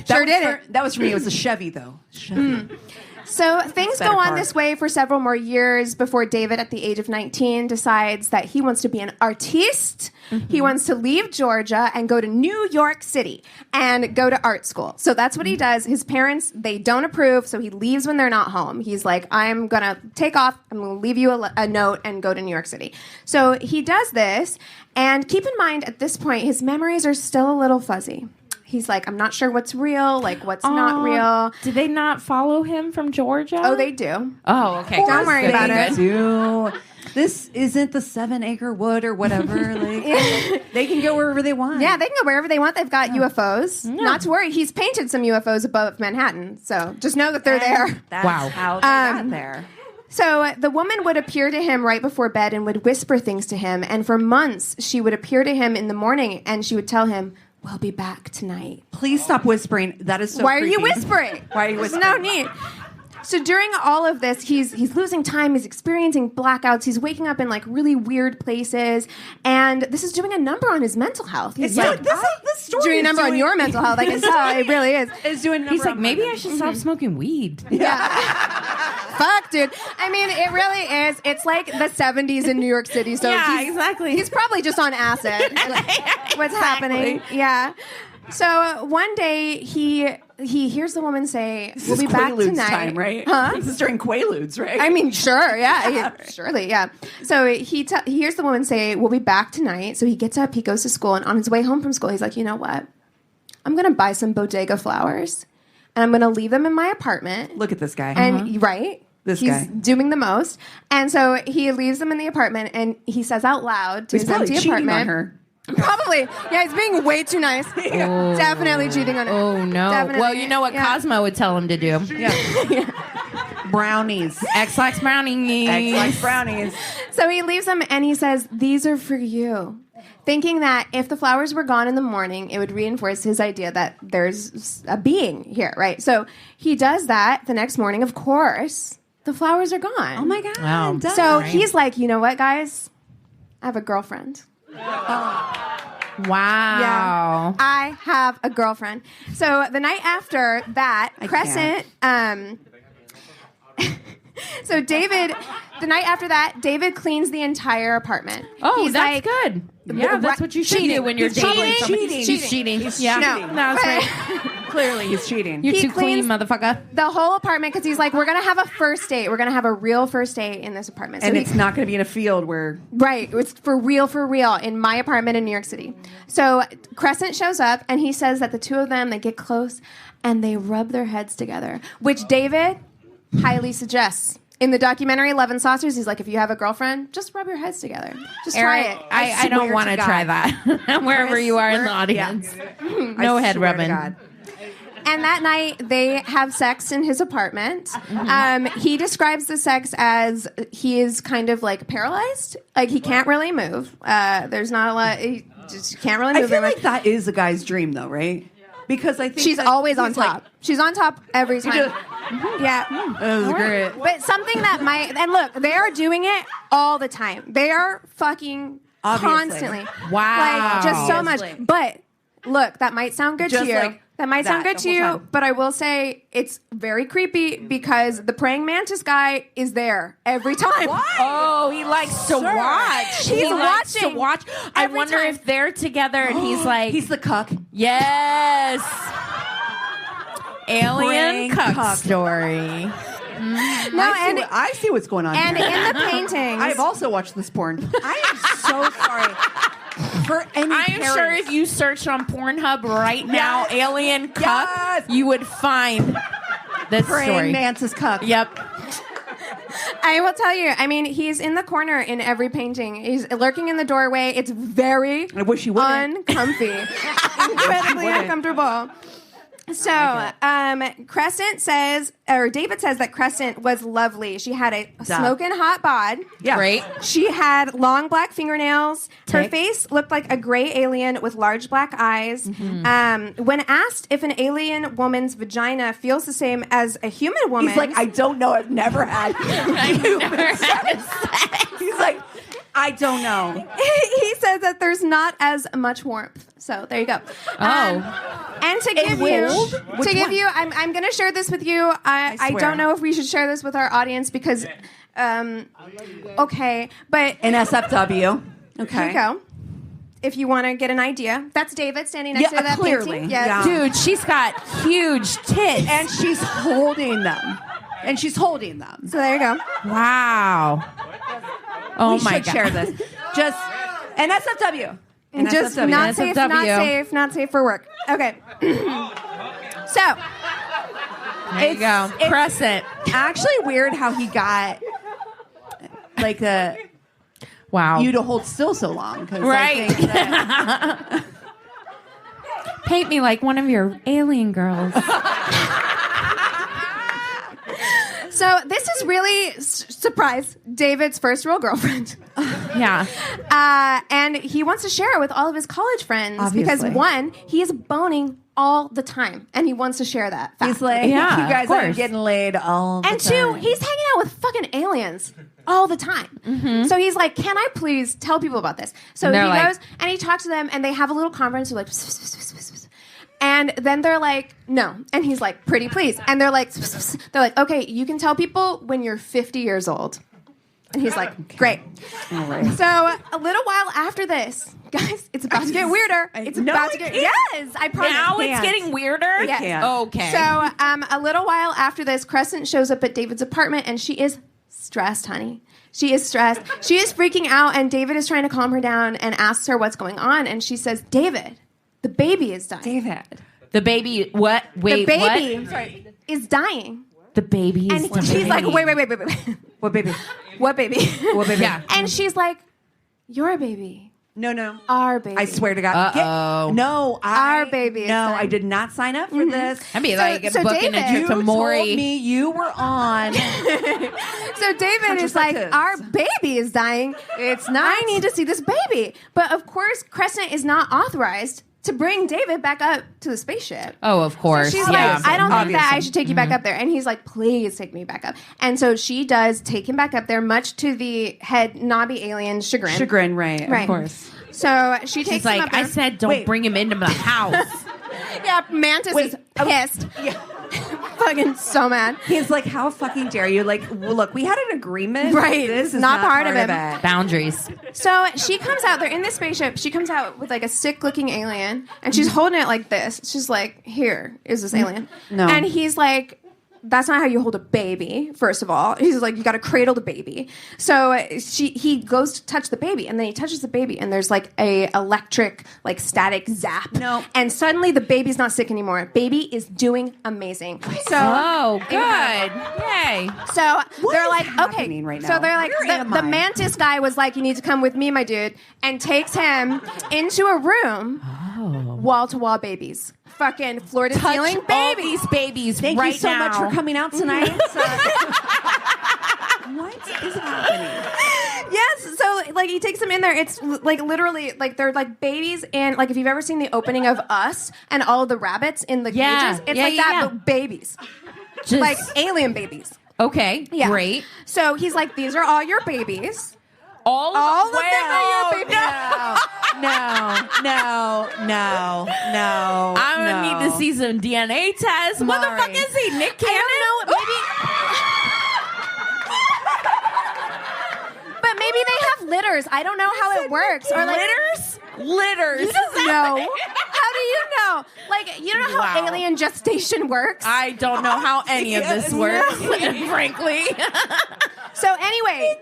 Sure didn't. That was for me. It was a Chevy, though. Chevy. So things go better on part. this way for several more years before David, at the age of 19, decides that he wants to be an artiste. He wants to leave Georgia and go to New York City and go to art school. So that's what he does. His parents, they don't approve, so he leaves when they're not home. He's like, I'm going to take off. I'm going to leave you a note and go to New York City. So he does this. And keep in mind, at this point, his memories are still a little fuzzy. He's like, I'm not sure what's real, like what's not real. Did they not follow him from Georgia? Oh, they do. Oh, okay. Don't worry about it. Do. This isn't the 7-acre wood or whatever. Like, they can go wherever they want. Yeah, they can go wherever they want. They've got UFOs. Not to worry. He's painted some UFOs above Manhattan. So just know that they're there. That's Wow. how they got there. So the woman would appear to him right before bed and would whisper things to him. And for months, she would appear to him in the morning and she would tell him, we'll be back tonight. Please stop whispering. That is so Why are you creepy. whispering? Why are you There's whispering? no need. So during all of this, he's losing time. He's experiencing blackouts. He's waking up in like really weird places, and this is doing a number on his mental health. He's It's like, this story doing a is number on your mental health. I can tell it really is. It's doing a number He's like, on maybe my I should stop smoking weed. Fuck, dude. I mean, it really is. It's like the 70s in New York City. So Yeah, exactly. He's probably just on acid. What's happening? Yeah. So one day he he hears the woman say, This "We'll is be back Quaaludes tonight." time, right? Huh? This is during Quaaludes, right? I mean, sure, yeah, surely, yeah. So he hears the woman say, "We'll be back tonight." So he gets up, he goes to school, and on his way home from school, he's like, "You know what? I'm gonna buy some bodega flowers, and I'm gonna leave them in my apartment." Look at this guy. And right, This he's guy. doing the most, and so he leaves them in the apartment, and he says out loud to He's his probably empty cheating apartment. on her. Probably, yeah. He's being way too nice. Definitely cheating on her. Oh no! Definitely, Well, you know what yeah. Cosmo would tell him to do. Brownies. X likes brownies. X likes brownies. So he leaves them and he says, "These are for you." Thinking that if the flowers were gone in the morning, it would reinforce his idea that there's a being here, right? So he does that the next morning. Of course, the flowers are gone. Oh my God. Wow. Done. So he's like, "You know what, guys? I have a girlfriend. Wow. I have a girlfriend." So the night after that, Crescent, so David, the night after that, David cleans the entire apartment. Oh, He's that's like, good. Yeah, that's what you should cheating. do when you're He's dating cheating. somebody. Cheating. He's cheating. He's Yeah. cheating. No, that's right. Clearly, he's cheating. You're He too clean, cleans motherfucker. the whole apartment because he's like, "We're gonna have a first date. We're gonna have a real first date in this apartment." So And he- it's not going to be in a field where... right. It's for real in my apartment in New York City. So Crescent shows up and he says that the two of them, they get close and they rub their heads together, which David highly suggests. In the documentary Love and Saucers, he's like, if you have a girlfriend, just rub your heads together. Just try Eric, it. I don't swear want to to try God. that. Wherever you are in the swear- audience. I No head swear to rubbing. God. And that night, they have sex in his apartment. He describes the sex as he is kind of like paralyzed. Like he can't really move. There's not a lot. He just can't really move. I feel very like much. that is a guy's dream, though, right? Because I think She's that always on he's like, top. She's on top every time. just- Yeah. That was great. But something that might, and look, they are doing it all the time. They are fucking Obviously. constantly. Wow. Like, just so much. Obviously. But look, that might sound good Just to you. like That might sound that good the to whole you, time. but I will say it's very creepy because the praying mantis guy is there every time. Oh, he likes to watch. He's He likes to watching watch. I every wonder time. if they're together and he's like, He's the cuck. yes. Praying Alien cuck cuck. story. No, and I see what's going on and here. in the paintings, I've also watched this porn. I am so sorry for any I am parents. sure if you searched on Pornhub right now, Yes. alien cuck, Yes. you would find this Praying story. mantis cuck. Yep. I will tell you. I mean, he's in the corner in every painting. He's lurking in the doorway. It's very I wish he wouldn't. uncomfy, incredibly uncomfortable. So, Crescent says, or David says that Crescent was lovely. She had a smoking hot bod. Yeah. Great. She had long black fingernails. Her Tick. face looked like a gray alien with large black eyes. When asked if an alien woman's vagina feels the same as a human woman's, He's like, I don't know. I've never had human sex. He's like, I don't know. he says that there's not as much warmth. So there you go. And to give which- you, which to give one? you, I'm going to share this with you. I swear. don't know if we should share this with our audience because, okay, but An SFW. Okay. here you go. If you want to get an idea, that's David standing next Yeah, to that clearly. painting. Yeah. Dude, she's got huge tits. And she's holding them. And she's holding them. So there you go. Wow. Oh we my should god. share this. Just an SFW. An And just SFW. not safe, not SFW. safe, not safe for work. Okay. So There you go. It's Crescent. actually weird how he got like Wow. you to hold still so long. 'Cause Right. I think that, Paint me like one of your alien girls. So this is really surprise David's first real girlfriend, Yeah. and he wants to share it with all of his college friends because Obviously. one, he is boning all the time, and he wants to share that fact. he's like, Yeah, you guys of are course. getting laid all the and time. two, he's hanging out with fucking aliens all the time. So he's like, "Can I please tell people about this?" So And he they're like- goes and he talks to them, and they have a little conference. They're like, "Pss, pss, pss, pss, pss, pss." And then they're like, "No," and he's like, "Pretty please," and they're like, "Pss, pss, pss." They're like, "Okay, you can tell people when you're 50 years old." And he's like, great. So a little while after this, guys, it's about to get weirder. It's about to get... Yes, I promise. Now it's getting weirder? Yes. Okay. So a little while after this, Crescent shows up at David's apartment, and she is stressed, honey. She is stressed. She is freaking out, and David is trying to calm her down and asks her what's going on. And she says, David, the baby is dying. David. The baby, what? Wait, the baby what? is dying. The baby is And dying. she's like, wait. What baby? What baby? What baby? Yeah. And she's like, your baby. No. Our baby. I swear to God. Uh-oh. Our baby is No, dying. I did not sign up for this. I'd be So- like so booking David- a trip to You Maury. told me you were on. So David is like, Contraceptives. our baby is dying. It's not. I need to see this baby. But of course, Crescent is not authorized to bring David back up to the spaceship. Oh, of course. She's yeah. like, I don't think that I Obviously. should take you back up there. And he's like, please take me back up. And so she does take him back up there, much to the head knobby alien chagrin. Chagrin, right? Right. Of course. So she takes She's him like, up there. I said, don't Wait. bring him into the house. Yeah, Mantis is pissed. Fucking so mad. He's like, how fucking dare you? Like, well, look, we had an agreement. Right. This is Not not part of it. Boundaries. So she comes out, they're in the spaceship. She comes out with like a sick looking alien and she's holding it like this. She's like, here is this alien. No. And he's like, that's not how you hold a baby, first of all. He's like, you got to cradle the baby. So he goes to touch the baby, and then he touches the baby, and there's like a electric, like static zap. No. And suddenly the baby's not sick anymore. Baby is doing amazing. So Oh, good. Yay. so they're is like, happening okay. right So now? they're like, Where am the I? Mantis guy was like, you need to come with me, my dude, and takes him into a room, wall to wall babies, fucking floor to ceiling Touch all babies. these babies Thank right you so now. much for coming out tonight. What is happening? Yes, so like he takes them in there. It's like literally like they're like babies, and like if you've ever seen the opening of Us and all the rabbits in the Yeah. cages, it's Yeah, like yeah, that, yeah. but babies, Just, like alien babies. okay, Yeah, great. So he's like, these are all your babies. All All of them well, are your babies. No. I'm gonna need to see some DNA tests. What the fuck Maury. is he, Nick Cannon? I don't know. Maybe, but maybe they have litters. I don't know how it works. Or like Litters. You don't know. How do you know? Like, you don't know how Wow. alien gestation works. I don't know how any of this works, frankly. So anyway,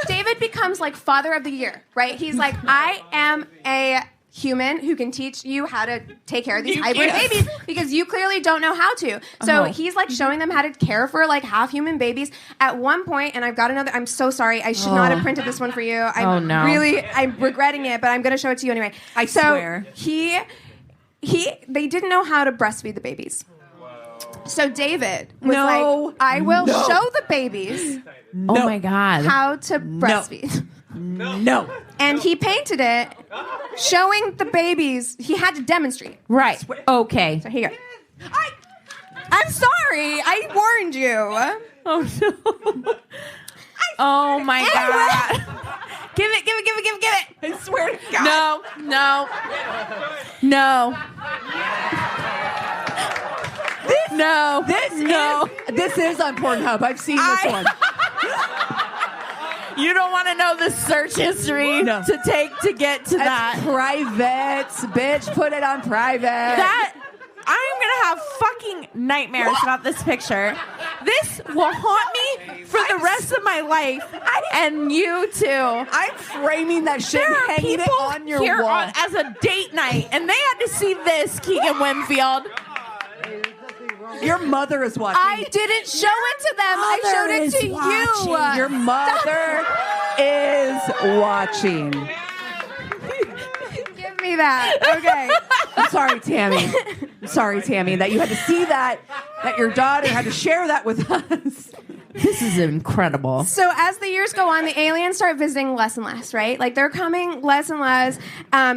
David becomes like father of the year, right? He's like, I am a human who can teach you how to take care of these hybrid babies because you clearly don't know how to. So he's like showing them how to care for like half human babies. At one point, and I've got another, I'm so sorry, I should not have printed this one for you. I'm regretting it, but I'm going to show it to you anyway. I swear. They didn't know how to breastfeed the babies. So David was No. like, I will show the babies Oh my god. how to breastfeed. No. And he painted it showing the babies. He had to demonstrate. Right. Okay. So here you go. I'm sorry. I warned you. Oh no. Oh my god. Give it. I swear to God. No. This is on Pornhub. I've seen this one. You don't want to know the search history No. to take to get to That's that. private, bitch. Put it on private. That I'm gonna have fucking nightmares about this picture. This will haunt me for the rest of my life, and you too. I'm framing that shit, There are hanging it people on your here wall. as a date night, and they had to see this, Keegan Winfield. Your mother is watching. I didn't show it to them. I showed it to you. Your mother is watching. Give me that. Okay. I'm sorry, Tammy. I'm sorry, Tammy, that you had to see that your daughter had to share that with us. This is incredible. So as the years go on, the aliens start visiting less and less, right? Like they're coming less and less.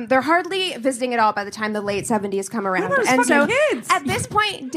They're hardly visiting at all by the time the late 70s come around. about his And so fucking kids? at this point,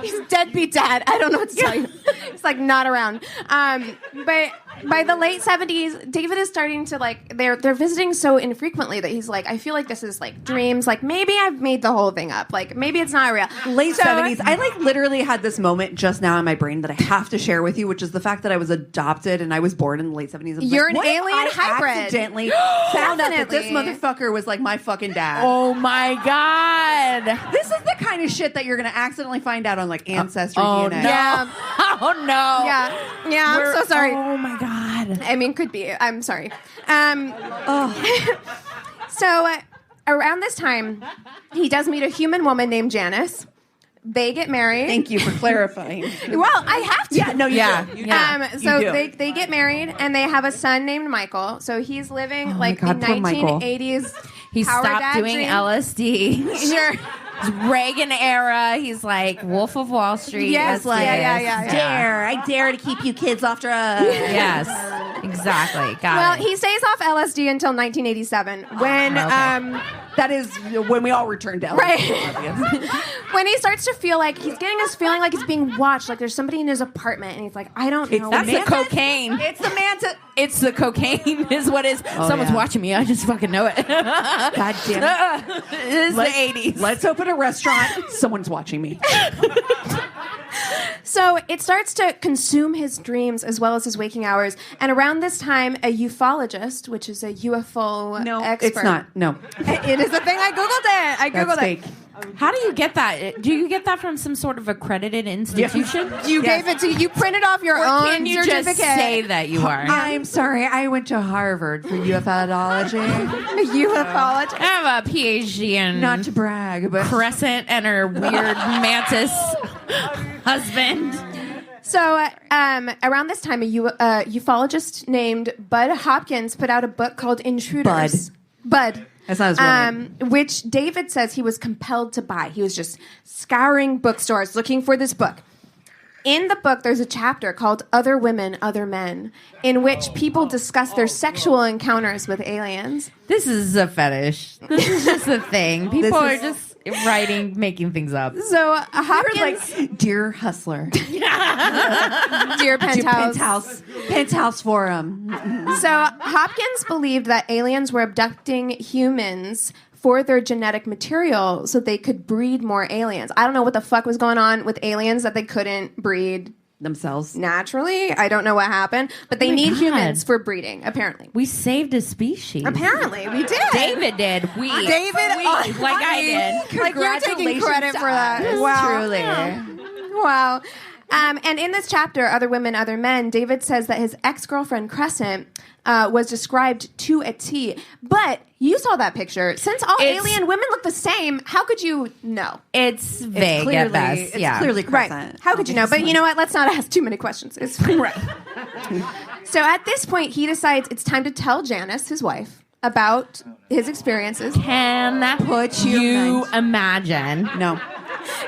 he's deadbeat dad. I don't know what to tell you. It's like not around. But by the late 70s, David is starting to they're visiting so infrequently that he's like, I feel like this is like dreams. Like maybe I've made the whole thing up. Like maybe it's not real. Late 70s. I literally had this moment just now in my brain that I have to share with you, which is the fact that I was adopted and I was born in the late 70s. You're an what if alien I hybrid. Accidentally found out that this motherfucker was like my fucking dad. Oh my God. This is the kind of shit that you're going to accidentally find out on like Ancestry Oh, DNA. no. Yeah. Oh, no. Yeah, I'm so sorry. Oh, my God. I mean, could be. I'm sorry. So around this time, he does meet a human woman named Janice. They get married. Thank you for clarifying. Well, I have to. Yeah, no, you Yeah. do. Yeah. So You do. they get married and they have a son named Michael. So he's living like God, the poor Michael. 1980s. He Power stopped Dad doing dream. LSD. Sure. Reagan era. He's like Wolf of Wall Street. Yes, Let's do yeah. I dare to keep you kids off drugs. Yes, exactly. Got Well, it. he stays off LSD until 1987 when That is when we all return to LA. Right. when he starts to feel like he's getting this feeling like he's being watched, like there's somebody in his apartment, and he's like, I don't know. That's the Mantis? cocaine. It's the manta. It's the cocaine is what is. Someone's yeah. watching me. I just fucking know it. God damn it. It's the 80s. Let's open a restaurant. Someone's watching me. So it starts to consume his dreams as well as his waking hours. And around this time, a ufologist, which is a UFO expert. It's not. No. It is a thing. I Googled it. That's fake. How do you get that? Do you get that from some sort of accredited institution? You gave it to you. You printed off your own Can you certificate. just say that you are? I'm sorry. I went to Harvard for ufology. Ufologist. I have a PhD in Not to brag, but Crescent and her weird mantis husband. So around this time, a ufologist named Bud Hopkins put out a book called Intruders. Bud. That's not his real name. Which David says he was compelled to buy. He was just scouring bookstores looking for this book. In the book, there's a chapter called Other Women, Other Men, in which people discuss their sexual encounters with aliens. This is a fetish. This is just a thing. People are just making things up. So Hopkins, like Dear Hustler, dear Penthouse. Penthouse Forum. So Hopkins believed that aliens were abducting humans for their genetic material so they could breed more aliens. I don't know what the fuck was going on with aliens that they couldn't breed Themselves. naturally. I don't know what happened, but they need God. humans for breeding, apparently. We saved a species. Apparently, we did. David did. We. David, Like I did. Like you're taking credit for that. us. Wow. Truly. Wow. And in this chapter, Other Women, Other Men, David says that his ex-girlfriend, Crescent, was described to a T. But you saw that picture. Since all alien women look the same, how could you know? It's vague at best. It's Yeah. clearly Right. Crescent. How could you know? But you know what? Let's not ask too many questions. It's fine. Right. So at this point, he decides it's time to tell Janice, his wife, about his experiences. Can Put your you mind. imagine? No.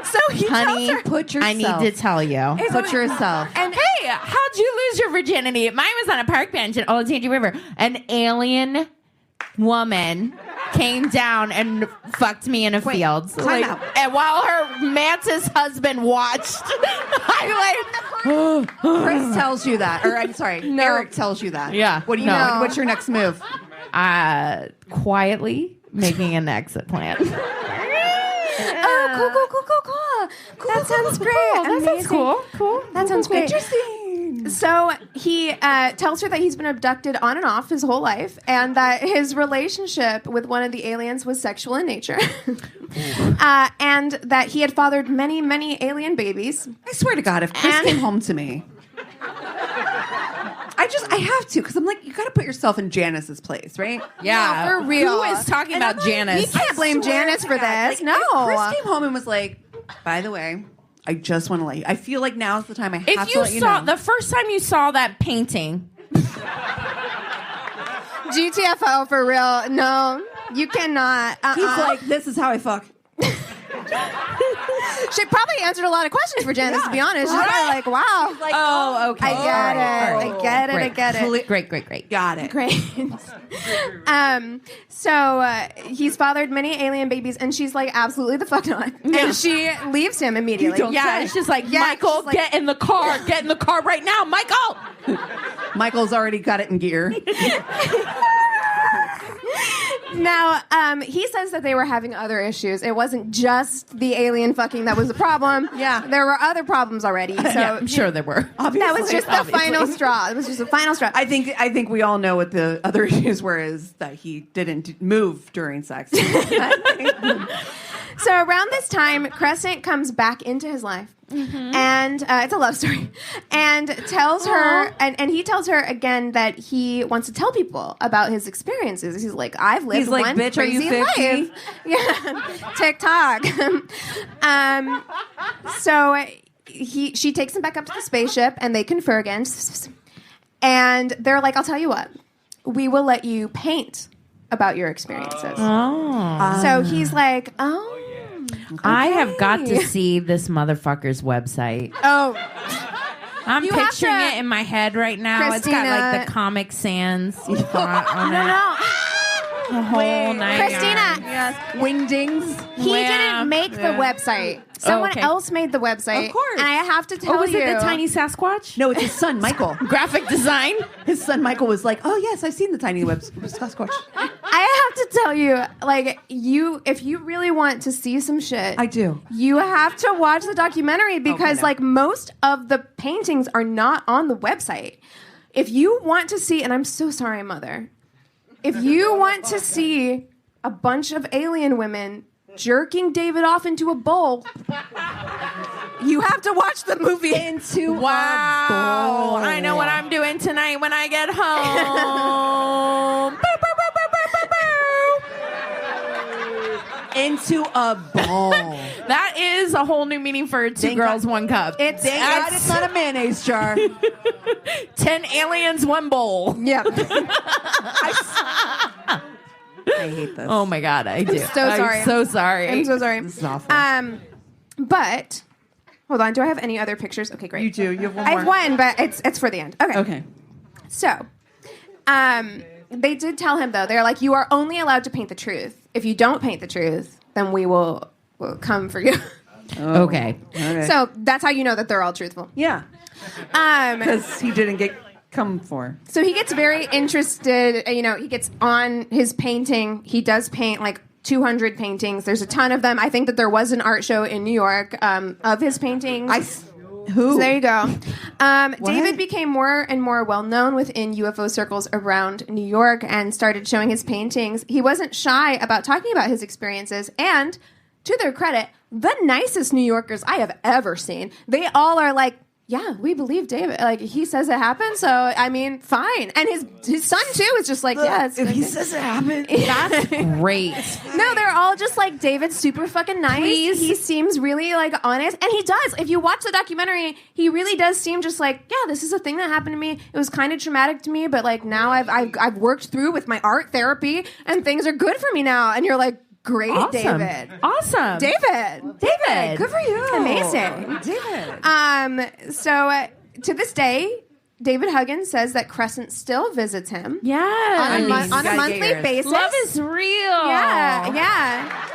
So he Honey, tells her, Put yourself. I need to tell you. Put yourself. and Hey, how'd you lose your virginity? Mine was on a park bench in Old Tainted River. An alien woman came down and fucked me in a field. time out. And while her mantis husband watched, I'm like, Chris tells you that. Or I'm sorry, Eric tells you that. Yeah. What do you No. know? What's your next move? quietly making an exit plan. cool. That sounds great. That sounds cool. That sounds great. Interesting. So he tells her that he's been abducted on and off his whole life, and that his relationship with one of the aliens was sexual in nature, and that he had fathered many, many alien babies. I swear to God, if Chris And- came home to me, I have to, because I'm like, you got to put yourself in Janice's place, right? Yeah. No, for real. Who is talking And I'm about like, Janice? You can't blame Swear Janice to for God, this. like, No. if Chris came home and was like, by the way, I just want to let you. I feel like now's the time I have If to you let you saw know. the first time you saw that painting, GTFO for real. No, you cannot. He's like, this is how I fuck. She probably answered a lot of questions for Janice, to be honest. She's probably like, wow. Like, okay. I get it. I get it. I get it. Great. Got it. Great. So he's fathered many alien babies, and she's like, absolutely the fuck not. And she leaves him immediately. Yeah, it's just like, Michael, get in the car. Get in the car right now, Michael. Michael's already got it in gear. Now, he says that they were having other issues. It wasn't just the alien fucking that was the problem. Yeah. There were other problems already. So Yeah, I'm sure there were. that was just the final straw. It was just the final straw. I think we all know what the other issues were, is that he didn't move during sex. So around this time, Crescent comes back into his life. And it's a love story. And tells her, and he tells her again that he wants to tell people about his experiences. He's like, I've lived one bitch, are you crazy 50? life. Yeah, TikTok. So she takes him back up to the spaceship, and they confer again. And they're like, I'll tell you what, we will let you paint about your experiences. So he's like, oh. Okay. I have got to see this motherfucker's website. Oh. I'm You have picturing to- it in my head right now. It's got like the Comic Sans font on it. No. The whole night. Christina, Wingdings. he Yeah. didn't make the website. Someone okay. else made the website. Of course. And I have to tell Oh, was you. it the tiny Sasquatch? No, it's his son, Michael. Graphic design. His son, Michael, was like, oh, yes, I've seen the tiny Sasquatch. I have to tell you, like, if you really want to see some shit, I do. you have to watch the documentary because, no. like, most of the paintings are not on the website. If you want to see, and I'm so sorry, Mother, if you want to see a bunch of alien women jerking David off into a bowl, you have to watch the movie. Into Wow. I know what I'm doing tonight when I get home. Bow, bow, bow, bow, bow, bow, bow. into a bowl. That is a whole new meaning for Two Girls, One Cup. It's Thank God it's not a mayonnaise jar. 10 aliens, one bowl. Yep. I hate this. Oh my God, I do. so sorry. I'm so sorry. I'm so sorry. This is awful. But hold on. Do I have any other pictures? Okay, great. You do. You have one I more. have one, but it's for the end. Okay. Okay. So, they did tell him though. They're like, you are only allowed to paint the truth. If you don't paint the truth, then we'll come for you. Okay. So that's how you know that they're all truthful. Yeah. Because he didn't get come for. So he gets very interested. You know, he gets on his painting. He does paint like 200 paintings. There's a ton of them. I think that there was an art show in New York of his paintings. Who? So there you go. David became more and more well-known within UFO circles around New York and started showing his paintings. He wasn't shy about talking about his experiences, and to their credit, the nicest New Yorkers I have ever seen. They all are like, yeah, we believe David. Like, he says it happened, so, I mean, fine. And his son, too, is just like, yeah, it's If he says it happened. That's great. No, they're all just like, David's super fucking nice. Please. He seems really like honest, and he does. If you watch the documentary, he really does seem just like, yeah, this is a thing that happened to me. It was kind of traumatic to me, but like now I've worked through with my art therapy, and things are good for me now. And you're like, great, Awesome. David. Awesome. David, good for you. Amazing, David. So to this day, David Huggins says that Crescent still visits him. Yeah. On a gotta monthly get yours. basis. Love is real. Yeah.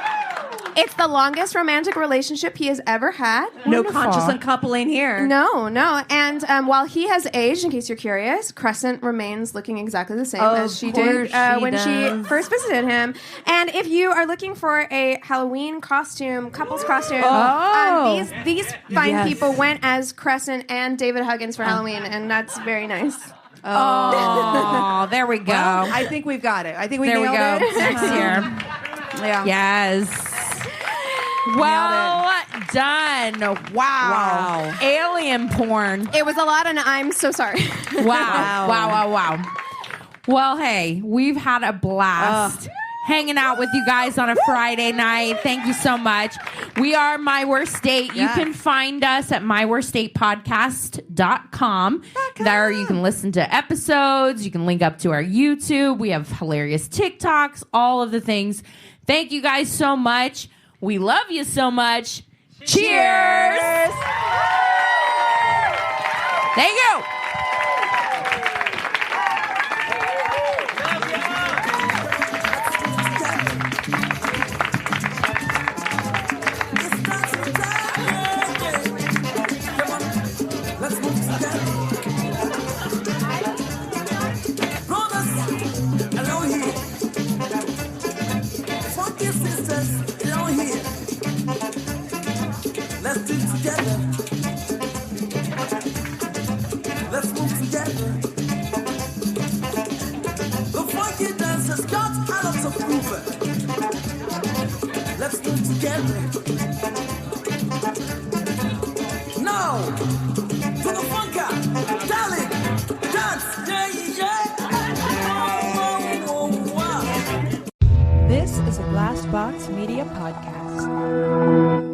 It's the longest romantic relationship he has ever had. No Wonderful. conscious uncoupling here. No. And while he has aged, in case you're curious, Crescent remains looking exactly the same as she did when she first visited him. And if you are looking for a Halloween costume, couples costume, these fine people went as Crescent and David Huggins for Halloween, and that's very nice. Oh, there we go. Well, I think we've got it. I think we there we nailed go. it. Next year. Yeah. Yes. Well done. Wow. Alien porn. It was a lot, and I'm so sorry. Wow. Well, hey, we've had a blast hanging out with you guys on a Friday night. Thank you so much. We are My Worst Date. You can find us at myworstdatepodcast.com. There you can listen to episodes. You can link up to our YouTube. We have hilarious TikToks, all of the things. Thank you guys so much. We love you so much. Cheers. Thank you. This is a Glass Box Media Podcast.